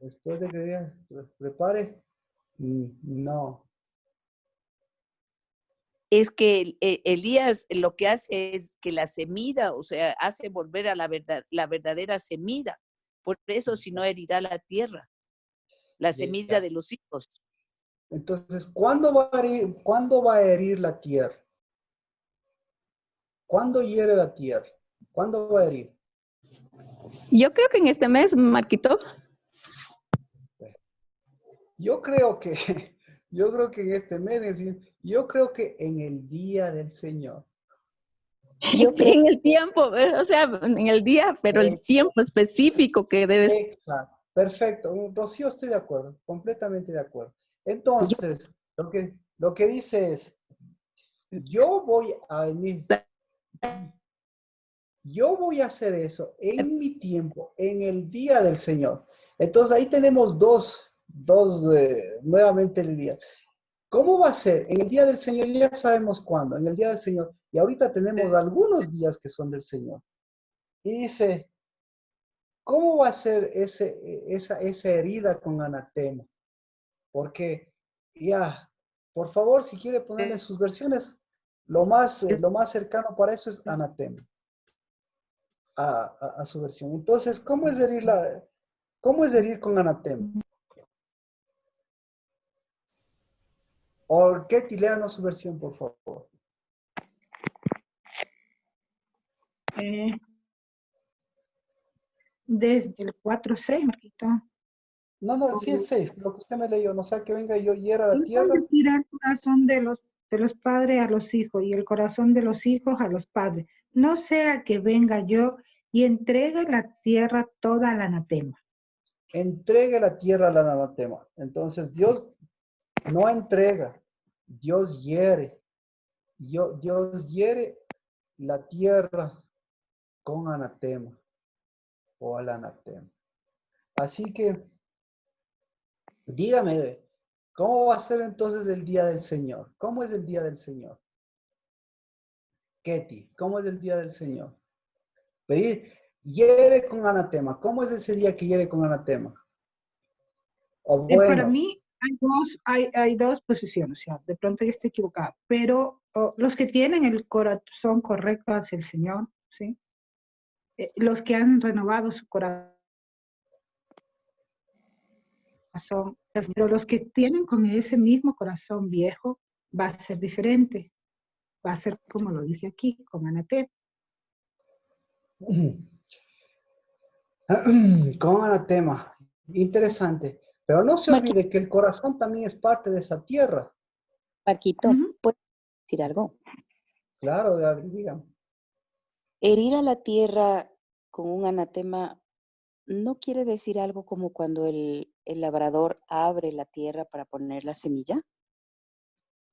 Después de que ella prepare, no. Es que Elías lo que hace es que la semilla, o sea, hace volver a la verdadera semilla. Por eso, si no, herirá la tierra, la semilla de los hijos. Entonces, ¿cuándo va a herir la tierra? ¿Cuándo hiere la tierra? ¿Cuándo va a herir? Yo creo que en este mes, Marquito. Yo creo que, en este mes, es decir, yo creo que en el día del Señor. yo creo En el tiempo, o sea, en el día, pero el tiempo específico que debes. Exacto, perfecto. Rocío, estoy de acuerdo, completamente de acuerdo. Entonces, lo que dice es, yo voy a venir, yo voy a hacer eso en mi tiempo, en el día del Señor. Entonces ahí tenemos nuevamente el día. ¿Cómo va a ser? En el día del Señor ya sabemos cuándo, en el día del Señor. Y ahorita tenemos algunos días que son del Señor. Y dice, ¿cómo va a ser esa herida con anatema? Porque ya, por favor, si quiere ponerle sus versiones, lo más cercano para eso es anatema, a su versión. Entonces, ¿cómo es herir con anatema? ¿O qué léanos su versión, por favor? Desde el 4:6, Marquito. No, sí el 6, lo que usted me leyó, no sea que venga yo hiera la tierra. Entonces irá el corazón de los padres a los hijos y el corazón de los hijos a los padres. No sea que venga yo y entregue la tierra toda al anatema. Entregue la tierra al anatema. Entonces Dios no entrega, Dios hiere. Dios hiere la tierra con anatema o al anatema. Así que Dígame, ¿cómo va a ser entonces el día del Señor? ¿Cómo es el día del Señor? Ketty, ¿cómo es el día del Señor? Pedir, hiere con anatema. ¿Cómo es ese día que hiere con anatema? O Para bueno, mí hay dos posiciones, ya, de pronto yo estoy equivocada, pero los que tienen el corazón correcto hacia el Señor, ¿sí? Los que han renovado su corazón, pero los que tienen con ese mismo corazón viejo, va a ser diferente, va a ser como lo dice aquí, con anatema. con anatema. Interesante. Pero no se olvide que el corazón también es parte de esa tierra. Marquito, ¿puedo decir algo? Claro, dígame. Herir a la tierra con un anatema no quiere decir algo como cuando el labrador abre la tierra para poner la semilla,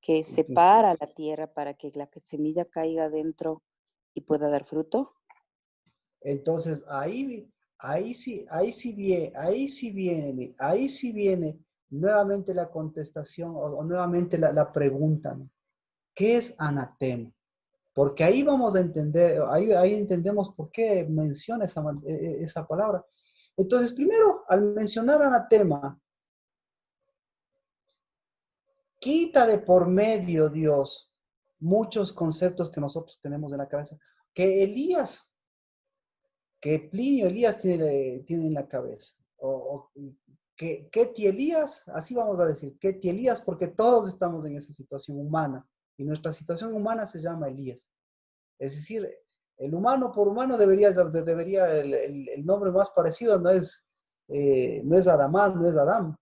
que separa la tierra para que la semilla caiga dentro y pueda dar fruto. Entonces, ahí sí viene nuevamente la contestación o nuevamente la pregunta, ¿no? ¿Qué es anatema? Porque ahí vamos a entender, ahí entendemos por qué menciona esa palabra. Entonces, primero, al mencionar anatema, quita de por medio Dios muchos conceptos que nosotros tenemos en la cabeza, que Plinio Elías tiene en la cabeza. Que Ketty Elías, así vamos a decir, Ketty Elías, porque todos estamos en esa situación humana. Y nuestra situación humana se llama Elías. Es decir, el humano por humano debería el nombre más parecido no es Adamán, no es Adán,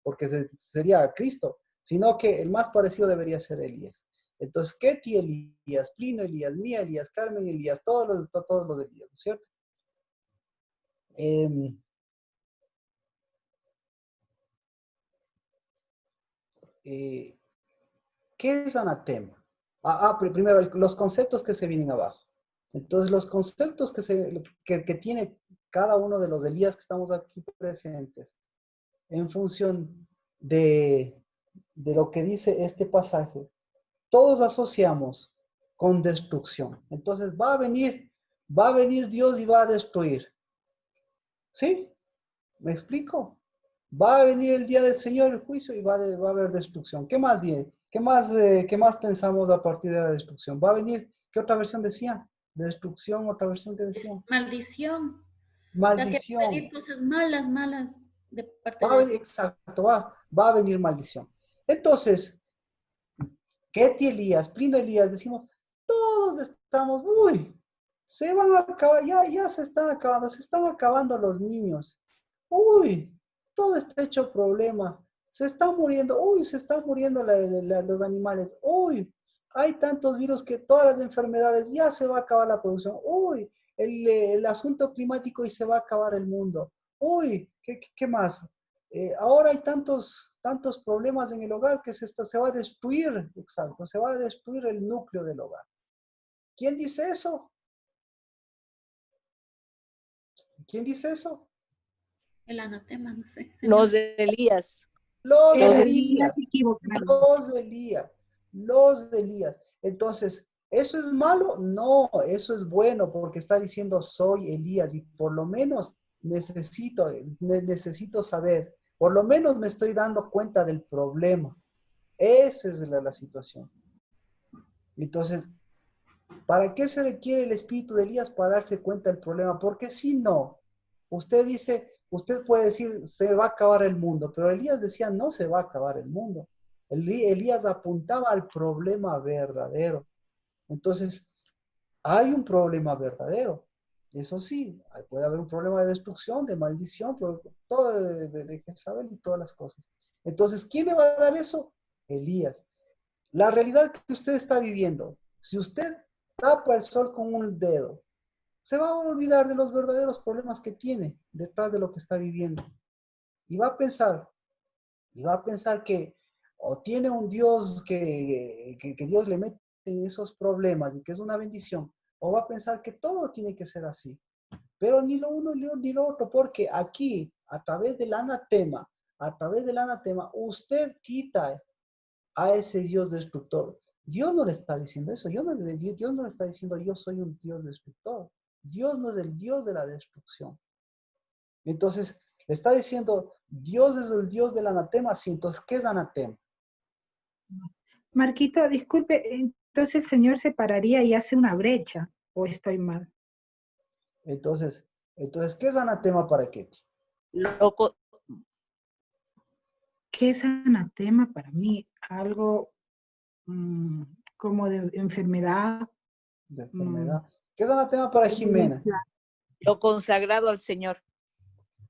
porque sería Cristo, sino que el más parecido debería ser Elías. Entonces, Ketty Elías, Plinio Elías, Mía Elías, Carmen Elías, todos los Elías, ¿no es cierto? ¿Qué es anatema? Primero, los conceptos que se vienen abajo. Entonces, los conceptos que tiene cada uno de los Elías que estamos aquí presentes, en función de lo que dice este pasaje, todos asociamos con destrucción. Entonces, va a venir Dios y va a destruir. ¿Sí? ¿Me explico? Va a venir el día del Señor, el juicio, y va a haber destrucción. ¿Qué más viene? ¿Qué más pensamos a partir de la destrucción? Va a venir, ¿qué otra versión decía? De destrucción, otra versión que decía. Maldición. Maldición. O sea, que venir cosas malas de parte Va a de venir, exacto, va a venir maldición. Entonces, Ketty Elías, Plinio Elías, decimos, todos estamos, se van a acabar, ya se están acabando los niños. Uy, todo está hecho problema. Se están muriendo, se están muriendo los animales. Uy, hay tantos virus que todas las enfermedades, ya se va a acabar la producción. Uy, el asunto climático y se va a acabar el mundo. Uy, ¿qué más? Ahora hay tantos problemas en el hogar que se va a destruir, exacto, se va a destruir el núcleo del hogar. ¿Quién dice eso? ¿Quién dice eso? el anatema, no sé. Los de Elías. Los de Elías. Entonces, ¿eso es malo? No, eso es bueno porque está diciendo soy Elías y por lo menos necesito saber, por lo menos me estoy dando cuenta del problema. Esa es la situación. Entonces, ¿para qué se requiere el espíritu de Elías? Para darse cuenta del problema, porque si no, usted puede decir, se va a acabar el mundo, pero Elías decía, no se va a acabar el mundo. Elías apuntaba al problema verdadero. Entonces, hay un problema verdadero. Eso sí, puede haber un problema de destrucción, de maldición, todo de Jezabel y todas las cosas. Entonces, ¿quién le va a dar eso? Elías. La realidad que usted está viviendo, si usted tapa el sol con un dedo, se va a olvidar de los verdaderos problemas que tiene detrás de lo que está viviendo. Y va a pensar que o tiene un Dios que Dios le mete en esos problemas y que es una bendición, o va a pensar que todo tiene que ser así. Pero ni lo uno ni lo otro, porque aquí, a través del anatema, a través del anatema, usted quita a ese Dios destructor. Dios no le está diciendo eso. Dios no le está diciendo yo soy un Dios destructor. Dios no es el Dios de la destrucción. Entonces, le está diciendo, Dios es el Dios del anatema. Sí, entonces, ¿qué es anatema? Marquito, disculpe, entonces el Señor se pararía y hace una brecha, ¿o estoy mal? Entonces, ¿qué es anatema para qué? Loco, ¿Qué es anatema para mí? Algo como de enfermedad. De enfermedad. ¿Qué es anatema para Jimena? lo consagrado al Señor.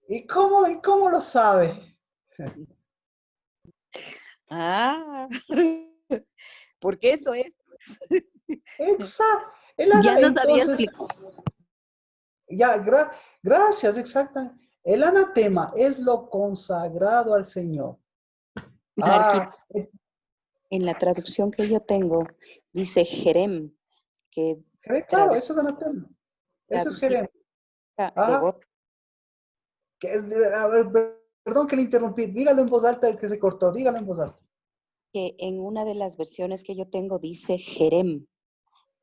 ¿Y cómo lo sabe? Ah, porque eso es. Exacto. Ya nos había Entonces, explicado. ya, gracias, exactamente. El anatema es lo consagrado al Señor. Marquito, Ah, en la traducción que yo tengo, dice Jerem, que claro, eso es anatema. Eso es traducido Jerem. de Ajá. A ver, perdón que le interrumpí. Dígalo en voz alta que se cortó. Dígalo en voz alta. que en una de las versiones que yo tengo dice Jerem,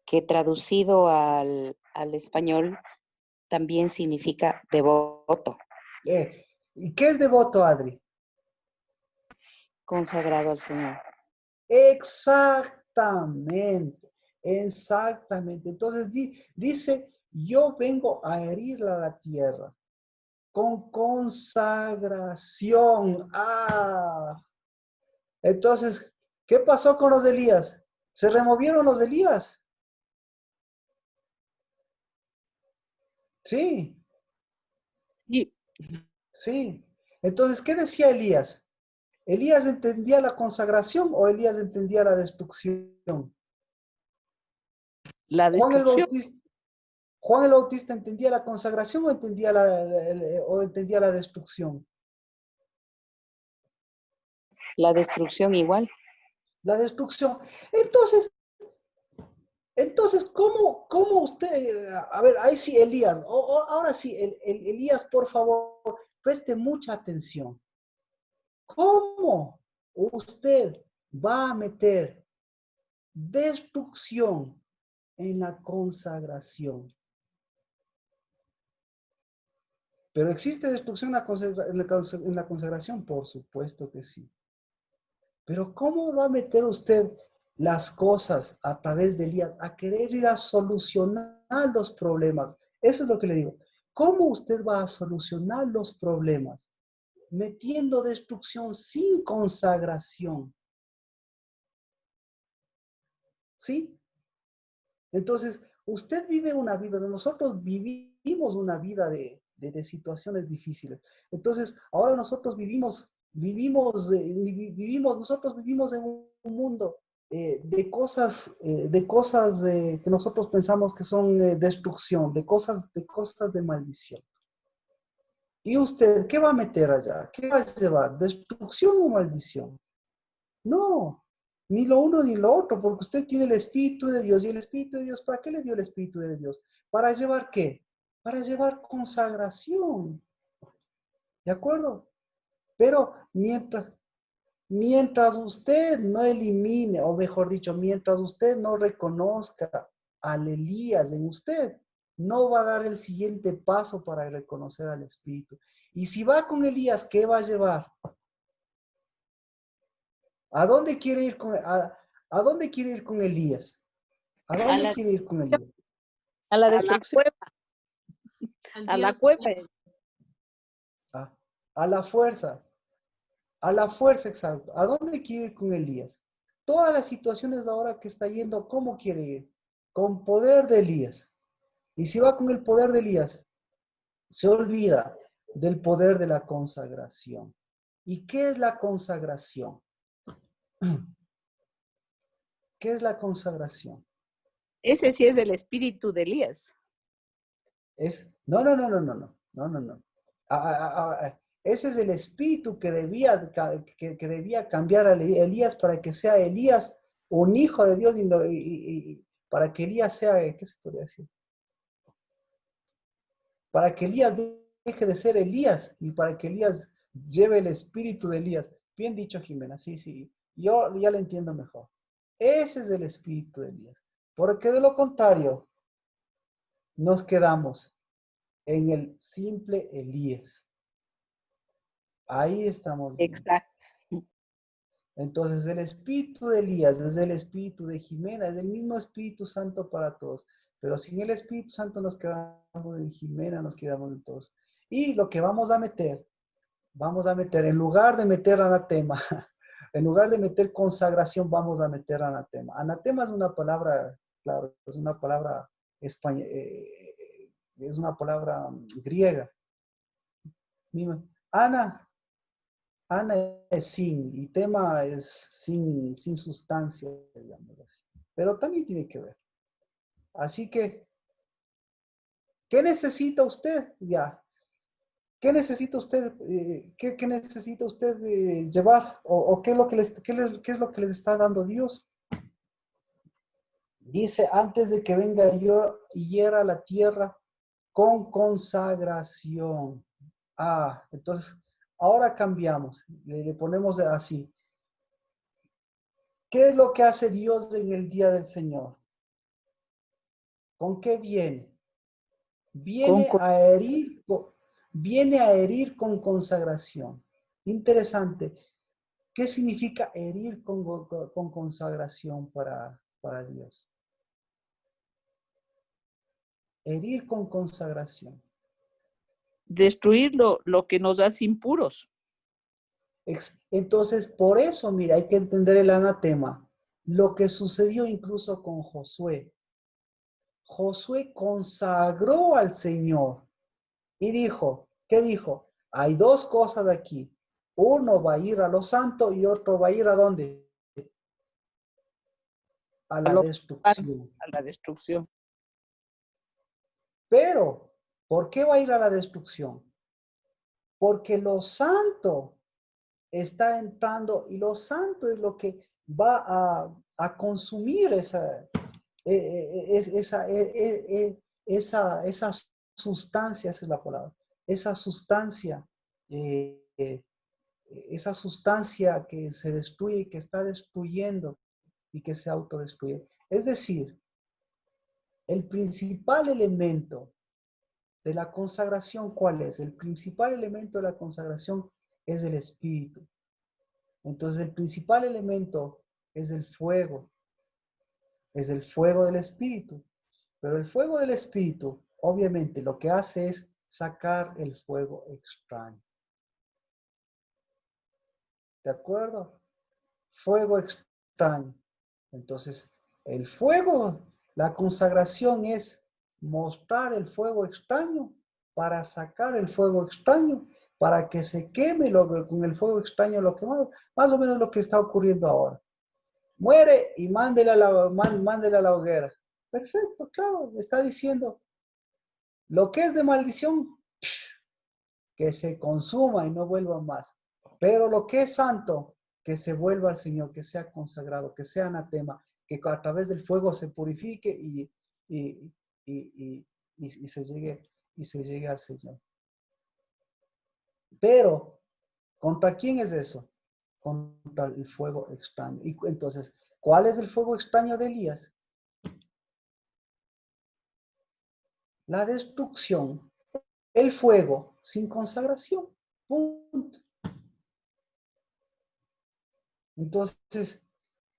que traducido al español también significa devoto, ¿Y qué es devoto, Adri? consagrado al Señor. Exactamente. Exactamente. Entonces dice, yo vengo a herirle a la tierra con consagración. Entonces, ¿qué pasó con los de Elías? ¿Se removieron los de Elías? Sí, Y sí. Entonces, ¿qué decía Elías? ¿Elías entendía la consagración o Elías entendía la destrucción? la destrucción. Juan el Bautista entendía la consagración o entendía la destrucción. La destrucción igual. La destrucción. Entonces, ¿cómo usted, a ver, ahí sí, Elías, ahora sí, Elías, por favor, preste mucha atención. ¿Cómo usted va a meter destrucción en la consagración? ¿Pero existe destrucción en la consagración? Por supuesto que sí. Pero ¿cómo va a meter usted las cosas a través de Elías a querer ir a solucionar los problemas? Eso es lo que le digo. ¿Cómo usted va a solucionar los problemas metiendo destrucción sin consagración? ¿Sí? Entonces, usted vive una vida, nosotros vivimos una vida de situaciones difíciles. Entonces, ahora nosotros vivimos en un mundo de cosas que nosotros pensamos que son destrucción, de cosas de maldición. ¿Y usted qué va a meter allá? ¿Qué va a llevar? ¿Destrucción o maldición? No, ni lo uno ni lo otro, porque usted tiene el Espíritu de Dios. ¿Y el Espíritu de Dios para qué le dio el Espíritu de Dios? ¿Para llevar qué? Para llevar consagración. ¿De acuerdo? Pero mientras usted no elimine, o mejor dicho, mientras usted no reconozca al Elías en usted, no va a dar el siguiente paso para reconocer al Espíritu. Y si va con Elías, ¿qué va a llevar? ¿A dónde quiere ir a dónde quiere ir con Elías? ¿A dónde quiere ir con Elías? A la A la destrucción. cueva. Al A la Dios cueva. A la fuerza. A la fuerza, exacto. ¿A dónde quiere ir con Elías? Todas las situaciones ahora que está yendo, ¿cómo quiere ir? Con poder de Elías. Y si va con el poder de Elías, se olvida del poder de la consagración. ¿Y qué es la consagración? ¿Qué es la consagración? Ese sí es el espíritu de Elías. No. Ese es el espíritu que debía cambiar a Elías para que sea Elías un hijo de Dios y para que Elías sea, ¿qué se podría decir? Para que Elías deje de ser Elías y para que Elías lleve el espíritu de Elías. Bien dicho, Jimena, sí, sí. Yo ya lo entiendo mejor. Ese es el espíritu de Elías. Porque de lo contrario, nos quedamos en el simple Elías. Ahí estamos bien. Exacto. Entonces, el espíritu de Elías es el espíritu de Jimena, es el mismo Espíritu Santo para todos. Pero sin el Espíritu Santo nos quedamos en Jimena, nos quedamos en todos. Y lo que vamos a meter, en lugar de meter anatema, en lugar de meter consagración, vamos a meter anatema. Anatema es una palabra, claro, es una palabra española, es una palabra griega. Mira, Ana es sin, y tema es sin sustancia, digamos así. Pero también tiene que ver. Así que, ¿qué necesita usted? Ya. ¿Qué necesita usted? ¿Qué necesita usted llevar? ¿O qué es lo que qué es lo que les está dando Dios? Dice, antes de que venga yo y hiera la tierra con consagración. Ah, entonces, ahora cambiamos. Le ponemos así. ¿Qué es lo que hace Dios en el día del Señor? ¿Con qué viene? Con, Viene a herir, viene a herir con consagración. Interesante. ¿Qué significa herir con consagración para Dios? Herir con consagración. destruir lo que nos hace impuros. Entonces, por eso, mira, hay que entender el anatema. Lo que sucedió incluso con Josué. Josué consagró al Señor y dijo, ¿qué dijo? Hay dos cosas aquí. Uno va a ir a lo santo y otro va a ir ¿a dónde? A la destrucción. A la destrucción. Pero, ¿por qué va a ir a la destrucción? Porque lo santo está entrando y lo santo es lo que va a consumir esa sustancia, esa es la palabra, esa sustancia, esa sustancia que se destruye y que está destruyendo y que se autodestruye. Es decir, el principal elemento de la consagración, ¿cuál es? El principal elemento de la consagración es el espíritu. Entonces, el principal elemento es el fuego del espíritu. Pero el fuego del espíritu, obviamente, lo que hace es sacar el fuego extraño. ¿De acuerdo? Fuego extraño. Entonces, el fuego, la consagración es mostrar el fuego extraño para sacar el fuego extraño, para que se queme con el fuego extraño lo que más o menos lo que está ocurriendo ahora. Muere y mándela a la hoguera. Perfecto, claro, está diciendo, lo que es de maldición, que se consuma y no vuelva más. Pero lo que es santo, que se vuelva al Señor, que sea consagrado, que sea anatema, que a través del fuego se purifique y se llegue al Señor. Pero, ¿contra quién es eso? Contra el fuego extraño. Y entonces, ¿cuál es el fuego extraño de Elías? La destrucción, el fuego sin consagración. Punto. Entonces,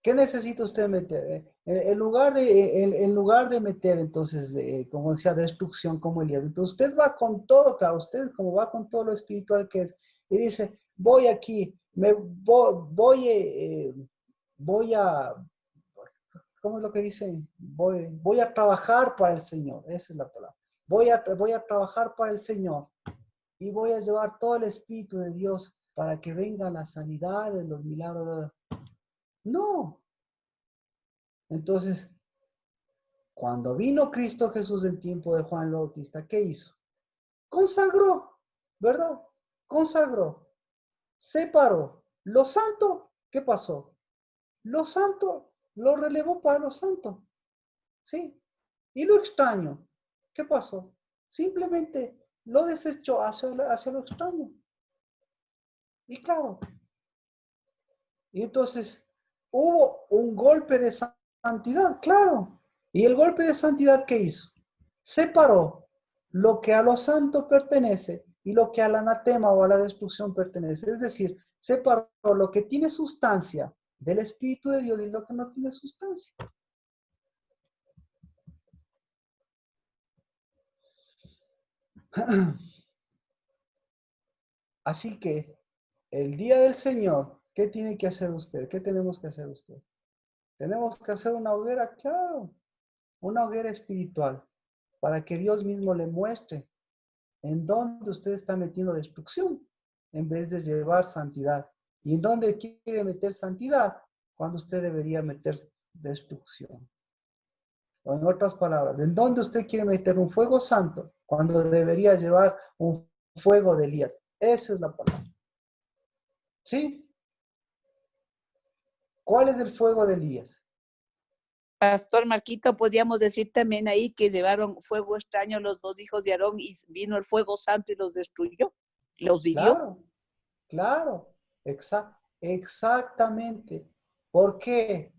¿qué necesita usted meter? En lugar de meter, entonces, como decía, destrucción como Elías, entonces usted va con todo, claro, usted como va con todo lo espiritual que es, y dice, voy aquí, voy a, ¿cómo es lo que dice? Voy a trabajar para el Señor, esa es la palabra. Voy a trabajar para el Señor y voy a llevar todo el Espíritu de Dios para que vengan las sanidades, los milagros. No. Entonces, cuando vino Cristo Jesús en tiempo de Juan el Bautista, ¿qué hizo? Consagró, ¿verdad? Consagró, separó. Lo santo, ¿qué pasó? Lo santo lo relevó para lo santo, ¿sí? Y lo extraño, ¿qué pasó? Simplemente lo desechó hacia lo extraño. Y claro, y entonces hubo un golpe de santidad, claro. ¿Y el golpe de santidad qué hizo? Separó lo que a lo santo pertenece y lo que al anatema o a la destrucción pertenece. Es decir, separó lo que tiene sustancia del Espíritu de Dios y lo que no tiene sustancia. Así que el día del Señor, ¿qué tiene que hacer usted? ¿Qué tenemos que hacer usted? Tenemos que hacer una hoguera, claro, una hoguera espiritual, para que Dios mismo le muestre en dónde usted está metiendo destrucción en vez de llevar santidad. ¿Y en dónde quiere meter santidad? Cuando usted debería meter destrucción. O en otras palabras, ¿en dónde usted quiere meter un fuego santo? Cuando debería llevar un fuego de Elías. Esa es la palabra. ¿Sí? ¿Cuál es el fuego de Elías? Pastor Marquito, podríamos decir también ahí que llevaron fuego extraño los dos hijos de Aarón y vino el fuego santo y los destruyó, los hirió. Claro, claro, exactamente. ¿Por qué?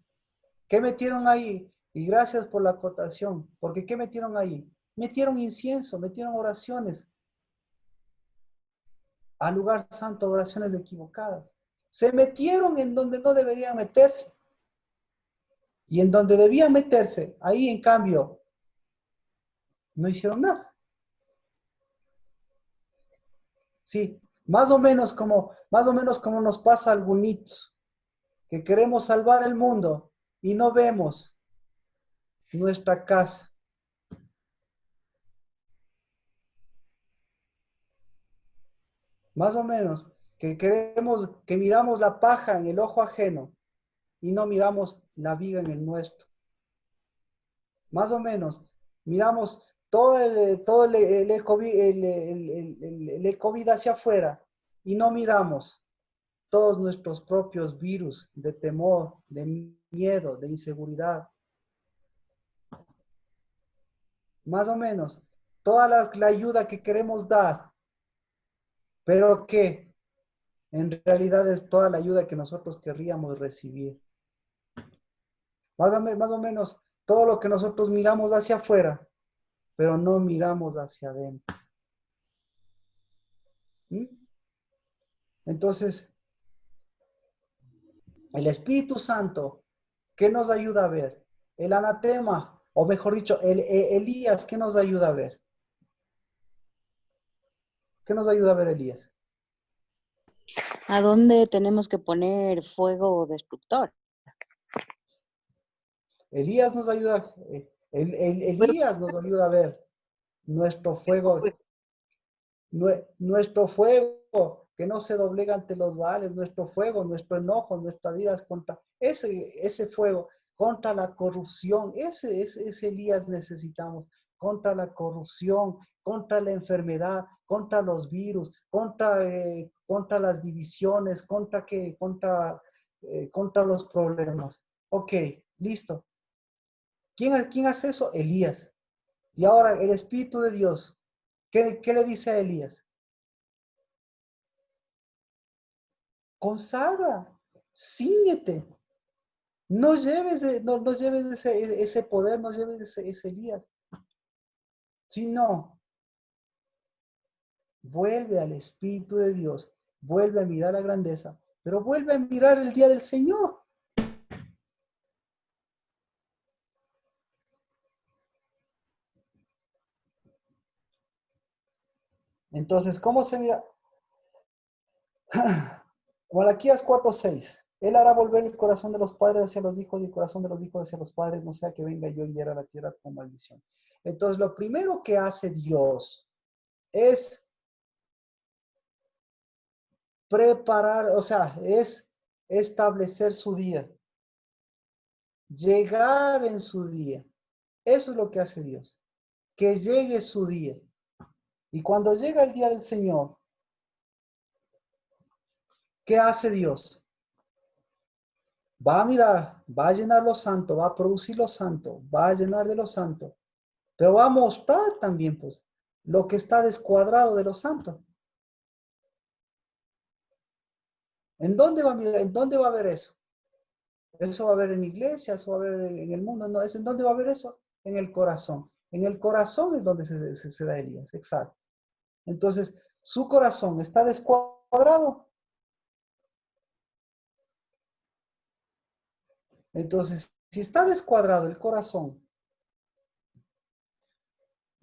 ¿Qué metieron ahí? Y gracias por la acotación. Porque ¿qué metieron ahí? Metieron incienso, metieron oraciones. Al lugar santo, oraciones equivocadas. Se metieron en donde no deberían meterse. Y en donde debían meterse, ahí en cambio, no hicieron nada. Sí, más o menos como nos pasa a algunos, que queremos salvar el mundo y no vemos nuestra casa. Más o menos que miramos la paja en el ojo ajeno y no miramos la viga en el nuestro. Más o menos, miramos todo el COVID hacia afuera y no miramos todos nuestros propios virus de temor, de miedo, de inseguridad. Más o menos, toda la ayuda que queremos dar, pero que en realidad es toda la ayuda que nosotros querríamos recibir. Más o menos todo lo que nosotros miramos hacia afuera, pero no miramos hacia adentro. ¿Mm? Entonces, el Espíritu Santo, ¿qué nos ayuda a ver? El anatema, o mejor dicho, Elías, ¿qué nos ayuda a ver? ¿Qué nos ayuda a ver Elías? ¿A dónde tenemos que poner fuego destructor? Elías nos ayuda, Elías nos ayuda a ver nuestro fuego, nuestro fuego que no se doblega ante los baales, nuestro fuego, nuestro enojo, nuestras iras contra ese fuego, contra la corrupción, ese Elías necesitamos, contra la corrupción, contra la enfermedad, contra los virus, contra las divisiones, contra los problemas. Ok, listo. ¿Quién hace eso? Elías. Y ahora el Espíritu de Dios, ¿qué le dice a Elías? Consagra, cíñete. No lleves ese poder, no lleves ese Elías. Sino, vuelve al Espíritu de Dios, vuelve a mirar la grandeza, pero vuelve a mirar el día del Señor. Entonces, ¿cómo se mira? Malaquías 4:6. Él hará volver el corazón de los padres hacia los hijos y el corazón de los hijos hacia los padres, no sea que venga yo y hiera la tierra con maldición. Entonces, lo primero que hace Dios es preparar, o sea, es establecer su día, llegar en su día. Eso es lo que hace Dios, que llegue su día. Y cuando llega el día del Señor, ¿qué hace Dios? Va a mirar, va a llenar lo santo, va a producir lo santo, va a llenar de lo santo, pero va a mostrar también, pues, lo que está descuadrado de lo santo. ¿En dónde va a mirar? ¿En dónde va a ver eso? ¿Eso va a haber en iglesia? ¿Eso va a haber en el mundo? No, ¿en dónde va a haber eso? En el corazón. En el corazón es donde se da Elías, exacto. Entonces, su corazón está descuadrado. Entonces, si está descuadrado el corazón,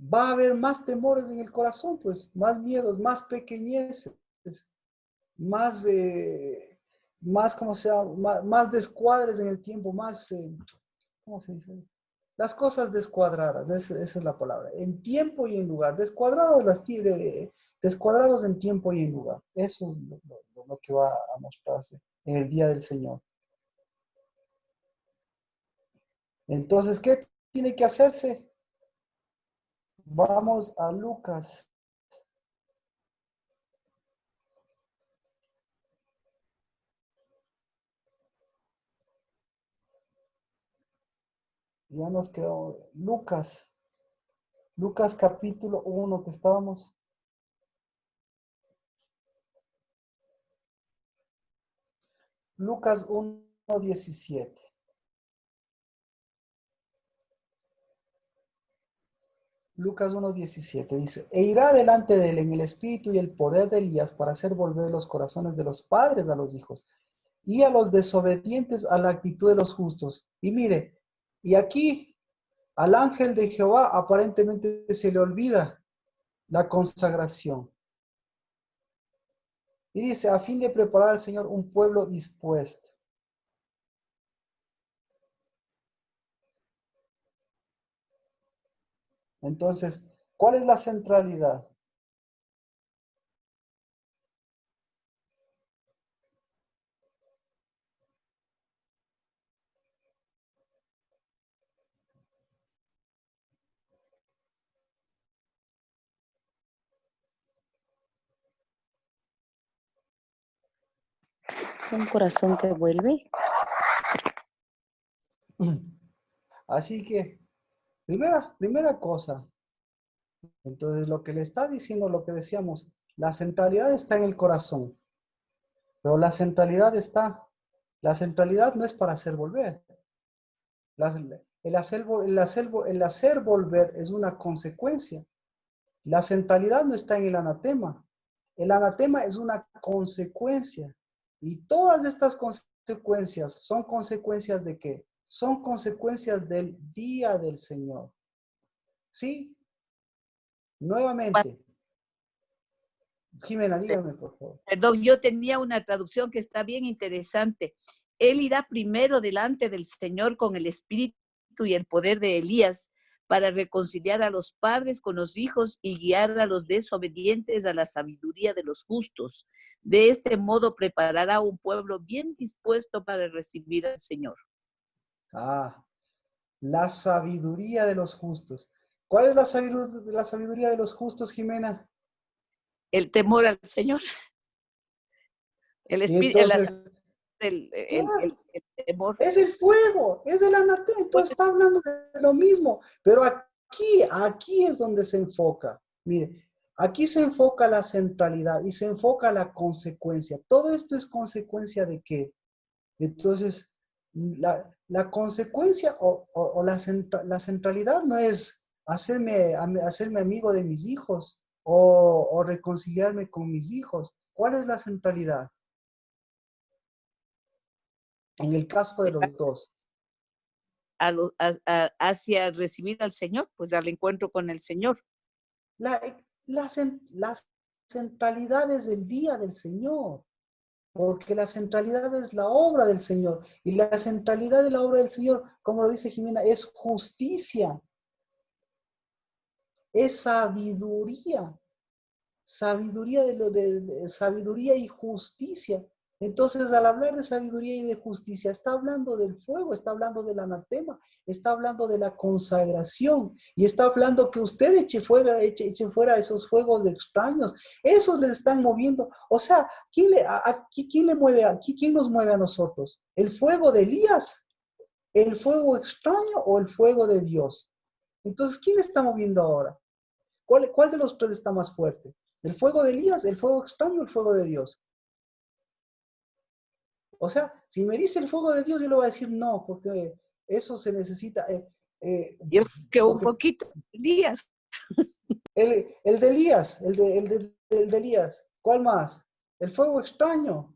va a haber más temores en el corazón, pues, más miedos, más pequeñeces, más, ¿cómo se llama? Más descuadres en el tiempo, más, ¿cómo se dice? Las cosas descuadradas, esa es la palabra, en tiempo y en lugar, descuadrados en tiempo y en lugar. Eso es lo que va a mostrarse en el día del Señor. Entonces, ¿qué tiene que hacerse? Vamos a Lucas. Ya nos quedó Lucas. Lucas capítulo 1 que estábamos. Lucas 1:17. Lucas 1:17 dice, e irá delante de él en el espíritu y el poder de Elías para hacer volver los corazones de los padres a los hijos y a los desobedientes a la actitud de los justos. Y mire, y aquí al ángel de Jehová aparentemente se le olvida la consagración. Y dice, a fin de preparar al Señor un pueblo dispuesto. Entonces, ¿cuál es la centralidad? Un corazón que vuelve. Así que, primera cosa, entonces lo que le está diciendo, lo que decíamos, la centralidad está en el corazón, pero la centralidad no es para hacer volver. El hacer volver es una consecuencia. La centralidad no está en el anatema. El anatema es una consecuencia. Y todas estas consecuencias son consecuencias ¿de qué? Son consecuencias del día del Señor. ¿Sí? Nuevamente. Jimena, dígame, por favor. Perdón, yo tenía una traducción que está bien interesante. Él irá primero delante del Señor con el espíritu y el poder de Elías para reconciliar a los padres con los hijos y guiar a los desobedientes a la sabiduría de los justos. De este modo preparará un pueblo bien dispuesto para recibir al Señor. Ah, la sabiduría de los justos. ¿Cuál es la sabiduría de los justos, Jimena? El temor al Señor. El Y espíritu, entonces, el temor. es el fuego, es el anatema, entonces está hablando de lo mismo, pero aquí es donde se enfoca. Mire, aquí se enfoca la centralidad y se enfoca la consecuencia. Todo esto es consecuencia de qué. Entonces, la consecuencia o la centralidad no es hacerme amigo de mis hijos o reconciliarme con mis hijos. ¿Cuál es la centralidad? En el caso de los dos. Hacia recibir al Señor, pues al encuentro con el Señor. Las centralidades del día del Señor, porque la centralidad es la obra del Señor, y la centralidad de la obra del Señor, como lo dice Jimena, es justicia, es sabiduría, sabiduría y justicia. Entonces, al hablar de sabiduría y de justicia, está hablando del fuego, está hablando del anatema, está hablando de la consagración y está hablando que usted eche fuera esos fuegos extraños. Esos les están moviendo. O sea, ¿quién le mueve aquí? ¿Quién nos mueve a nosotros? ¿El fuego de Elías? ¿El fuego extraño o el fuego de Dios? Entonces, ¿quién está moviendo ahora? ¿Cuál de los tres está más fuerte? ¿El fuego de Elías, el fuego extraño o el fuego de Dios? O sea, si me dice el fuego de Dios, yo le voy a decir no, porque eso se necesita. Yo que un Porque poquito, Elías. el de Elías, el de Elías, ¿cuál más? El fuego extraño.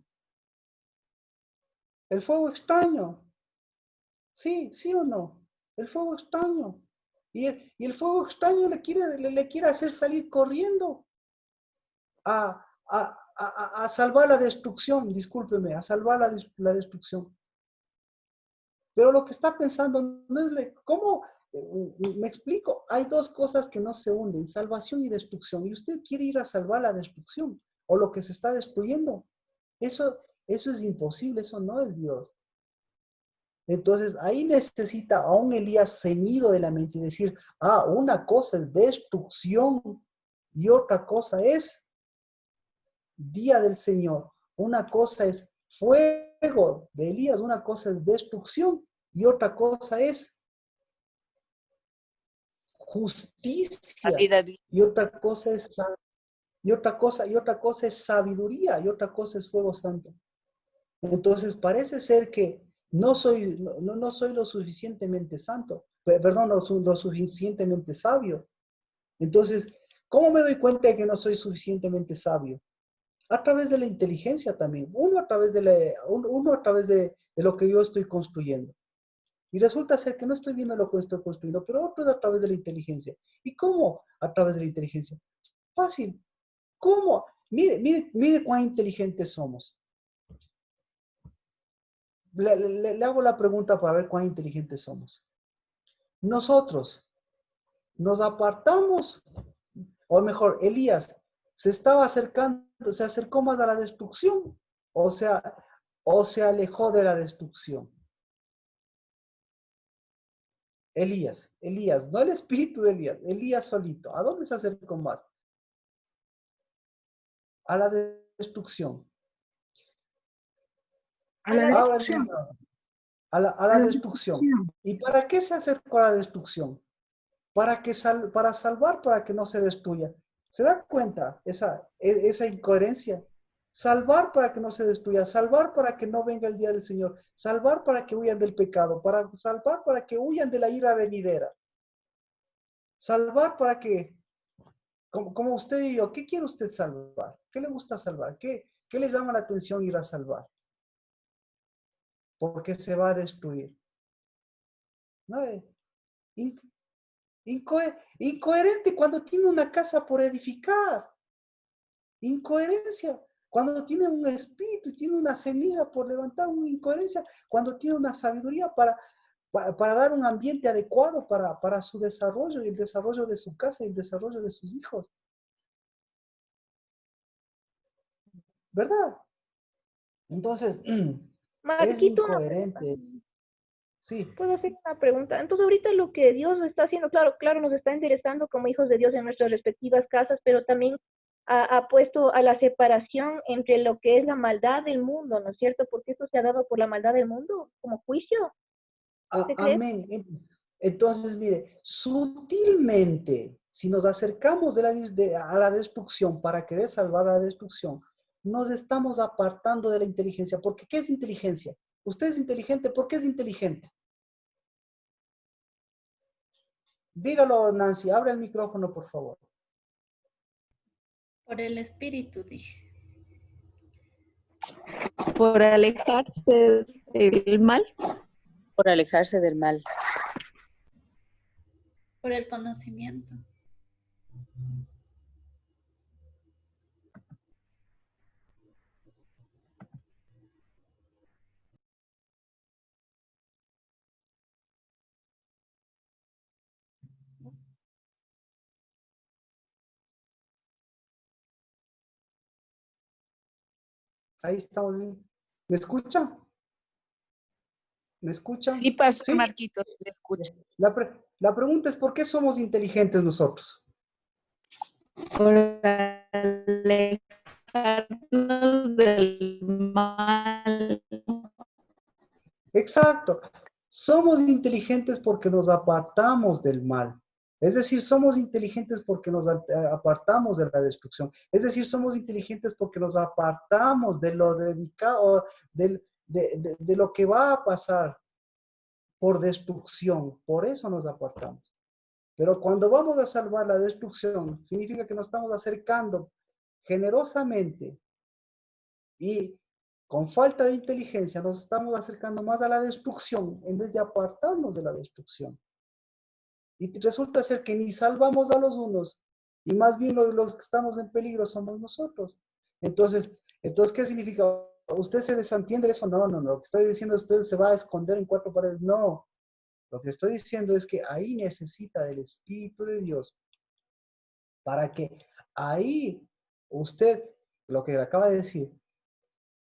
El fuego extraño. Sí, sí o no. El fuego extraño. Y el fuego extraño le quiere hacer salir corriendo a salvar la destrucción, discúlpeme, a salvar la destrucción. Pero lo que está pensando no es, ¿cómo? Me explico, hay dos cosas que no se unen, salvación y destrucción. Y usted quiere ir a salvar la destrucción o lo que se está destruyendo. Eso es imposible, eso no es Dios. Entonces ahí necesita a un Elías ceñido de la mente y decir, una cosa es destrucción y otra cosa es día del Señor. Una cosa es fuego de Elías, una cosa es destrucción y otra cosa es La justicia vida y otra cosa es sabiduría y otra cosa es fuego santo. Entonces parece ser que no soy lo suficientemente santo, perdón, lo suficientemente sabio. Entonces, ¿cómo me doy cuenta de que no soy suficientemente sabio? A través de la inteligencia también, uno a través de lo que yo estoy construyendo. Y resulta ser que no estoy viendo lo que estoy construyendo, pero otro es a través de la inteligencia. ¿Y cómo a través de la inteligencia? Fácil. ¿Cómo? Mire cuán inteligentes somos. Le hago la pregunta para ver cuán inteligentes somos. Nosotros nos apartamos, o mejor, Elías se estaba acercando, se acercó más a la destrucción, o se alejó de la destrucción. Elías, no el espíritu de Elías solito. ¿A dónde se acercó más? A la destrucción. A la Ahora el destrucción. micrófono. A la destrucción. ¿Y para qué se acercó a la destrucción? Para salvar, para que no se destruya. ¿Se da cuenta esa incoherencia? Salvar para que no se destruya, salvar para que no venga el día del Señor, salvar para que huyan del pecado, salvar para que huyan de la ira venidera, salvar para que, como usted y yo, ¿qué quiere usted salvar? ¿Qué le gusta salvar? ¿Qué le llama la atención ir a salvar? Porque se va a destruir. ¿No? Incoherente cuando tiene una casa por edificar. Incoherencia cuando tiene un espíritu y tiene una semilla por levantar. Una incoherencia cuando tiene una sabiduría para dar un ambiente adecuado para su desarrollo y el desarrollo de su casa y el desarrollo de sus hijos. ¿Verdad? Entonces, es Marquito, incoherente. Sí. puedo hacer una pregunta. Entonces, ahorita lo que Dios está haciendo, claro, nos está enderezando como hijos de Dios en nuestras respectivas casas, pero también ha puesto a la separación entre lo que es la maldad del mundo, ¿no es cierto? Porque esto se ha dado por la maldad del mundo, como juicio. ¿Usted cree? Amén. Entonces, mire, sutilmente, si nos acercamos a la destrucción para querer salvar la destrucción, nos estamos apartando de la inteligencia. Porque ¿qué es inteligencia? Usted es inteligente. ¿Por qué es inteligente? Dígalo, Nancy. Abre el micrófono, por favor. Por el espíritu, dije. Por alejarse del mal. Por alejarse del mal. Por el conocimiento. Ahí estamos bien. ¿Me escucha? ¿Me escuchan? Sí, Pastor ¿Sí? Marquito, le escucha. La pregunta es, ¿por qué somos inteligentes nosotros? Por alejarnos del mal. Exacto. Somos inteligentes porque nos apartamos del mal. Es decir, somos inteligentes porque nos apartamos de la destrucción. Es decir, somos inteligentes porque nos apartamos de lo dedicado, de de lo que va a pasar por destrucción. Por eso nos apartamos. Pero cuando vamos a salvar la destrucción, significa que nos estamos acercando generosamente y con falta de inteligencia nos estamos acercando más a la destrucción en vez de apartarnos de la destrucción. Y resulta ser que ni salvamos a los unos y más bien los que estamos en peligro somos nosotros. Entonces, ¿qué significa? ¿Usted se desentiende de eso? No. Lo que estoy diciendo es que usted se va a esconder en cuatro paredes. No. Lo que estoy diciendo es que ahí necesita del Espíritu de Dios para que ahí usted, lo que acaba de decir,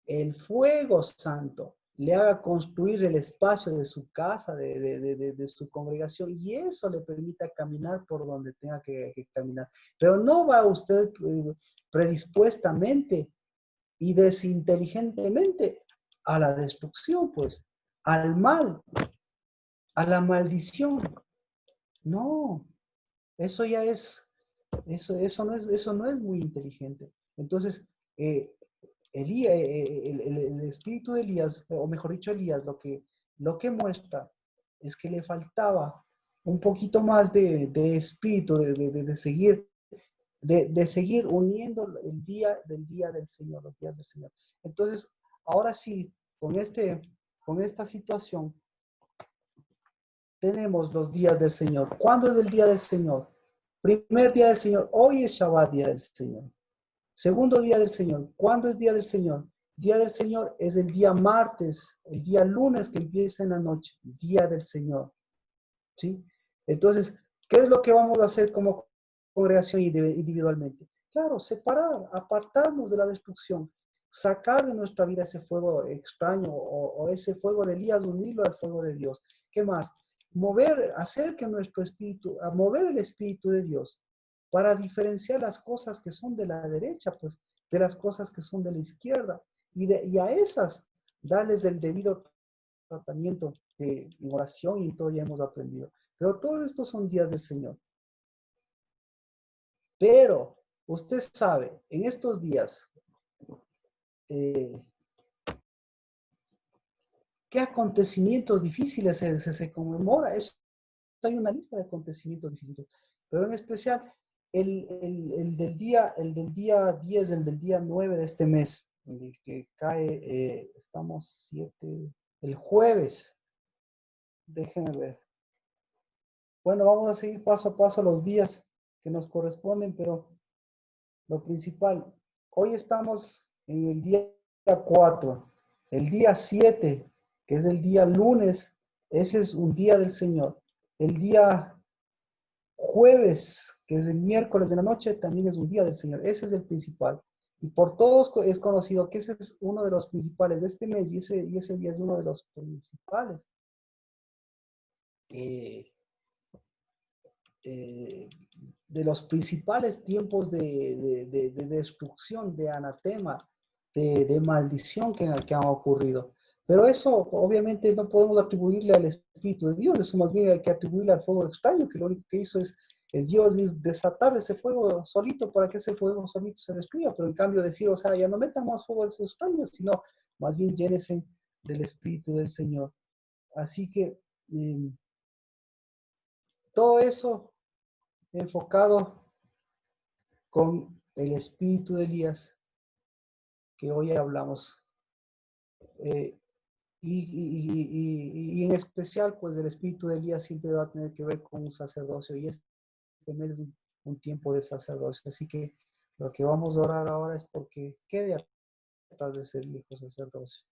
el fuego santo le haga construir el espacio de su casa, de su congregación, y eso le permita caminar por donde tenga que caminar. Pero no va usted predispuestamente y desinteligentemente a la destrucción, pues, al mal, a la maldición. No, eso ya es, eso no es muy inteligente. Entonces, el espíritu de Elías, o mejor dicho, Elías, lo que muestra es que le faltaba un poquito más de espíritu, de seguir uniendo el día del Señor, los días del Señor. Entonces, ahora sí, con esta situación, tenemos los días del Señor. ¿Cuándo es el día del Señor? Primer día del Señor. Hoy es Shabbat, día del Señor. Segundo día del Señor. ¿Cuándo es día del Señor? Día del Señor es el día martes, el día lunes que empieza en la noche. Día del Señor. ¿Sí? Entonces, ¿qué es lo que vamos a hacer como congregación individualmente? Claro, separar, apartarnos de la destrucción, sacar de nuestra vida ese fuego extraño o ese fuego de Elías, unirlo al fuego de Dios. ¿Qué más? Hacer que nuestro espíritu, a mover el espíritu de Dios para diferenciar las cosas que son de la derecha, pues, de las cosas que son de la izquierda, y a esas darles el debido tratamiento de oración y todo ya hemos aprendido. Pero todos estos son días del Señor. Pero usted sabe, en estos días, ¿qué acontecimientos difíciles se conmemora? Eso, hay una lista de acontecimientos difíciles, pero en especial el del día 10, el del día 9 de este mes, el que cae, estamos 7, el jueves, déjenme ver. Bueno, vamos a seguir paso a paso los días que nos corresponden, pero lo principal, hoy estamos en el día 4, el día 7, que es el día lunes, ese es un día del Señor. El día jueves, que es el miércoles de la noche, también es un día del Señor. Ese es el principal. Y por todos es conocido que ese es uno de los principales de este mes y ese día es uno de los principales. De los principales tiempos de destrucción, de anatema, de maldición que han ocurrido. Pero eso obviamente no podemos atribuirle al Espíritu de Dios, eso más bien hay que atribuirle al fuego extraño, que lo único que hizo es el Dios es desatar ese fuego solito para que ese fuego solito se destruya, pero en cambio decir, o sea, ya no metan más fuego de esos extraños, sino más bien llénense del Espíritu del Señor. Así que todo eso enfocado con el espíritu de Elías que hoy hablamos. Y en especial, pues el espíritu de Elías siempre va a tener que ver con un sacerdocio y este mes es un tiempo de sacerdocio. Así que lo que vamos a orar ahora es porque quede atrás de ser hijo sacerdocio.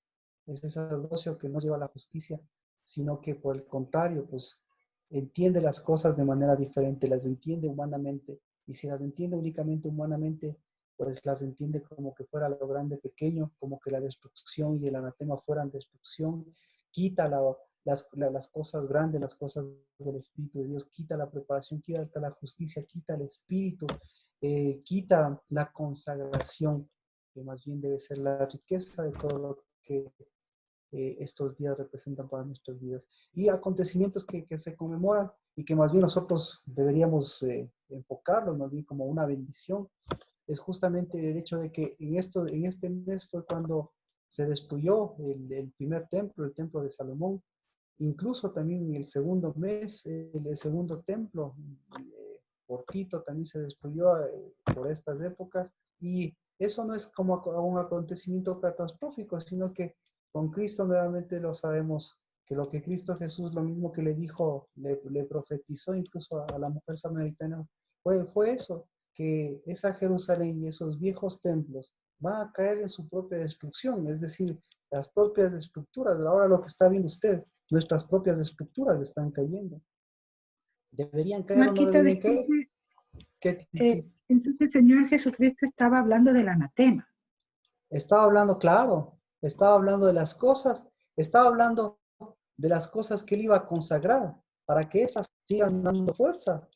Ese sacerdocio que no lleva a la justicia, sino que por el contrario, pues entiende las cosas de manera diferente, las entiende humanamente, y si las entiende únicamente humanamente, pues las entiende como que fuera lo grande pequeño, como que la destrucción y el anatema fueran destrucción, quita las cosas grandes, las cosas del Espíritu de Dios, quita la preparación, quita la justicia, quita el Espíritu, quita la consagración, que más bien debe ser la riqueza de todo lo que estos días representan para nuestras vidas. Y acontecimientos que se conmemoran y que más bien nosotros deberíamos enfocarlos más bien como una bendición, es justamente el hecho de que en este mes fue cuando se destruyó el primer templo, el templo de Salomón. Incluso también en el segundo mes, el segundo templo, por Tito, también se destruyó por estas épocas. Y eso no es como un acontecimiento catastrófico, sino que con Cristo nuevamente lo sabemos, que lo que Cristo Jesús, lo mismo que le dijo, le profetizó incluso a la mujer samaritana, fue eso, que esa Jerusalén y esos viejos templos van a caer en su propia destrucción, es decir, las propias estructuras. Ahora lo que está viendo usted, nuestras propias estructuras están cayendo. ¿Deberían caer o no Marquita, deberían caer? disculpe, ¿Qué? Sí. entonces el Señor Jesucristo estaba hablando del anatema. Estaba hablando, claro, estaba hablando de las cosas, estaba hablando de las cosas que él iba a consagrar, para que esas sigan dando fuerza,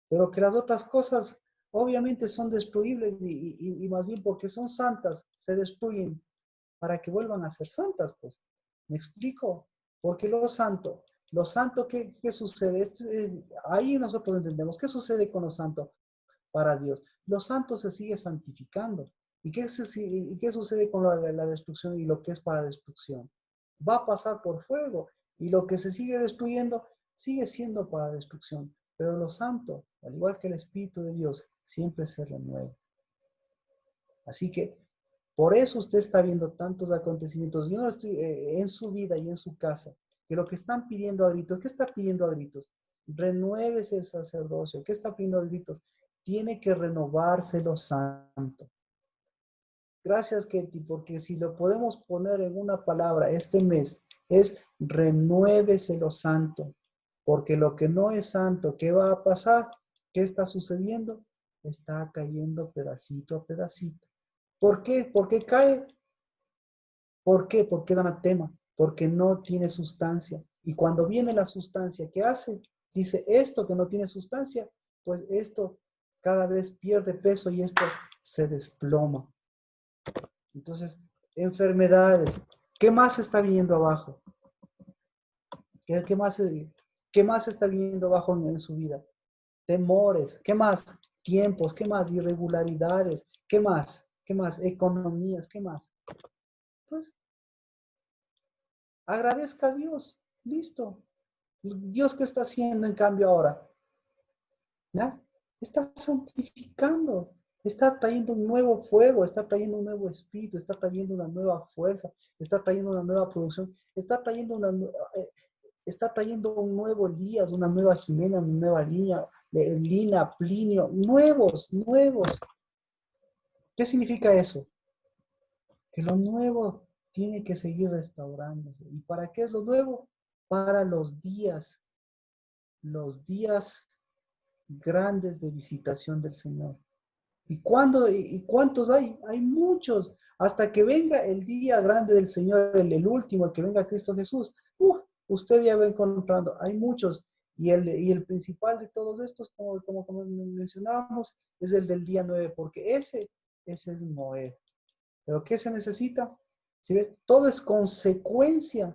pero que las otras cosas obviamente son destruibles y más bien porque son santas, se destruyen para que vuelvan a ser santas, pues. ¿Me explico? Porque lo santo, ¿qué sucede? Ahí nosotros entendemos, ¿qué sucede con lo santo para Dios? Lo santo se sigue santificando. ¿Y qué sucede con la destrucción y lo que es para destrucción? Va a pasar por fuego y lo que se sigue destruyendo sigue siendo para destrucción. Pero lo santo, al igual que el Espíritu de Dios, siempre se renueva. Así que por eso usted está viendo tantos acontecimientos. Yo no estoy en su vida y en su casa, que lo que están pidiendo a gritos, ¿qué está pidiendo a gritos? Renuévese el sacerdocio. ¿Qué está pidiendo a gritos? Tiene que renovarse lo santo. Gracias, Ketty, porque si lo podemos poner en una palabra este mes, es renuévese lo santo. Porque lo que no es santo, ¿qué va a pasar? ¿Qué está sucediendo? Está cayendo pedacito a pedacito. ¿Por qué? ¿Por qué cae? ¿Por qué? Porque es anatema, porque no tiene sustancia. Y cuando viene la sustancia, ¿qué hace? Dice, esto que no tiene sustancia, pues esto cada vez pierde peso y esto se desploma. Entonces, enfermedades. ¿Qué más está viniendo abajo? ¿Qué más está viniendo abajo en su vida? Temores. ¿Qué más? Tiempos. ¿Qué más? Irregularidades. ¿Qué más? ¿Qué más? Economías. ¿Qué más? Pues agradezca a Dios. Listo. Dios, ¿qué está haciendo en cambio ahora? ¿Ya? Está santificando. Está trayendo un nuevo fuego, está trayendo un nuevo espíritu, está trayendo una nueva fuerza, está trayendo una nueva producción, está trayendo un nuevo Elías, una nueva Jimena, una nueva Lina, Plinio, nuevos. ¿Qué significa eso? Que lo nuevo tiene que seguir restaurándose. ¿Y para qué es lo nuevo? Para los días grandes de visitación del Señor. ¿Y cuántos hay? Hay muchos. Hasta que venga el día grande del Señor, el último, el que venga Cristo Jesús. Usted ya va encontrando. Hay muchos. Y el principal de todos estos, como mencionábamos, es el del día 9, porque ese es Noé. ¿Pero qué se necesita? ¿Sí ve? Todo es consecuencia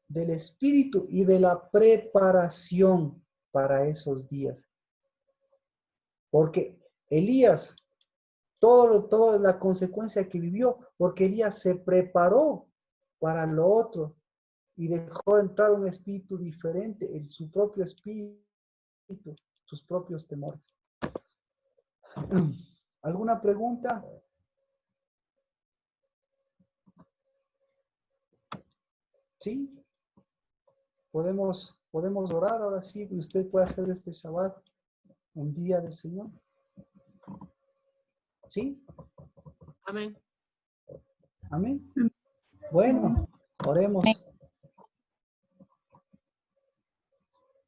del Espíritu y de la preparación para esos días. Porque Elías, toda la consecuencia que vivió, porque Elías se preparó para lo otro y dejó entrar un espíritu diferente, en su propio espíritu, sus propios temores. ¿Alguna pregunta? ¿Sí? Podemos orar ahora sí, y usted puede hacer de este Shabbat un día del Señor. ¿Sí? Amén. Amén. Bueno, oremos.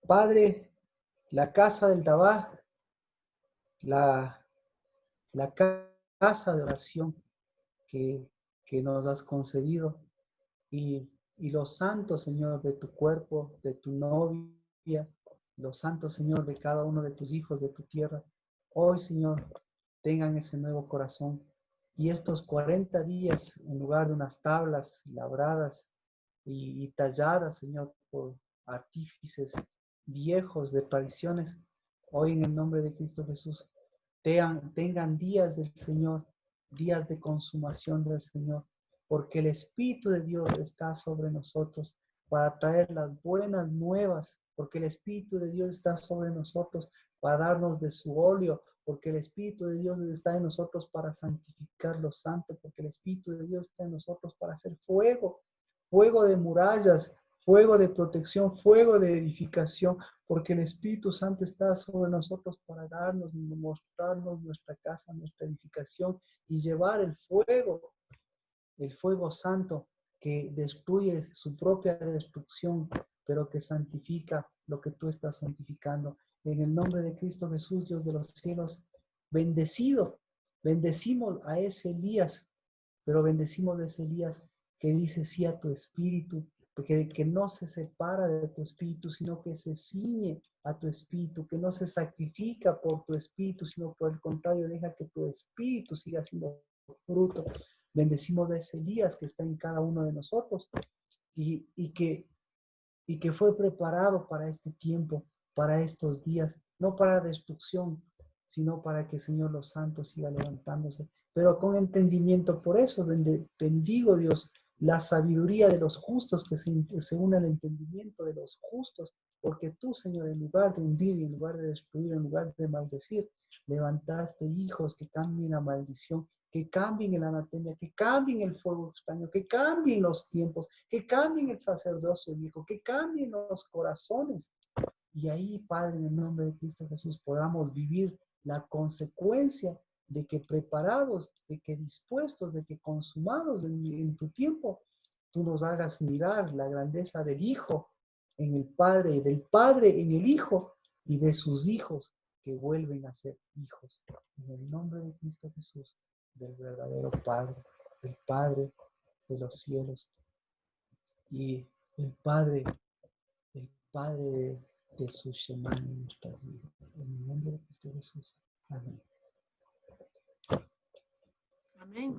Padre, la casa del Dabá, la casa de oración que nos has concedido y los santos, Señor, de tu cuerpo, de tu novia, los santos, Señor, de cada uno de tus hijos, de tu tierra, hoy, Señor, tengan ese nuevo corazón. Y estos 40 días, en lugar de unas tablas labradas y talladas, Señor, por artífices viejos de tradiciones, hoy en el nombre de Cristo Jesús, tengan días del Señor, días de consumación del Señor, porque el Espíritu de Dios está sobre nosotros para traer las buenas nuevas, porque el Espíritu de Dios está sobre nosotros para darnos de su óleo, porque el Espíritu de Dios está en nosotros para santificar lo santo, porque el Espíritu de Dios está en nosotros para hacer fuego, fuego de murallas, fuego de protección, fuego de edificación, porque el Espíritu Santo está sobre nosotros para darnos, mostrarnos nuestra casa, nuestra edificación y llevar el fuego santo que destruye su propia destrucción, pero que santifica lo que tú estás santificando. En el nombre de Cristo Jesús, Dios de los cielos, bendecimos a ese Elías, pero bendecimos a ese Elías que dice sí a tu espíritu, que no se separa de tu espíritu, sino que se ciñe a tu espíritu, que no se sacrifica por tu espíritu, sino por el contrario, deja que tu espíritu siga siendo fruto. Bendecimos a ese Elías que está en cada uno de nosotros y que fue preparado para este tiempo, para estos días, no para destrucción, sino para que, Señor, los santos siga levantándose, pero con entendimiento. Por eso bendigo, Dios, la sabiduría de los justos, que se une al entendimiento de los justos, porque tú, Señor, en lugar de hundir, en lugar de destruir, en lugar de maldecir, levantaste hijos que cambien la maldición, que cambien el anatema, que cambien el fuego extraño, que cambien los tiempos, que cambien el sacerdocio viejo, que cambien los corazones. Y ahí, Padre, en el nombre de Cristo Jesús, podamos vivir la consecuencia de que preparados, de que dispuestos, de que consumados en tu tiempo, tú nos hagas mirar la grandeza del Hijo en el Padre, y del Padre en el Hijo, y de sus hijos que vuelven a ser hijos. En el nombre de Cristo Jesús, del verdadero Padre, del Padre de los cielos, y el Padre de su Shema en nuestras vidas. En el nombre de Cristo Jesús. Amén. Amén.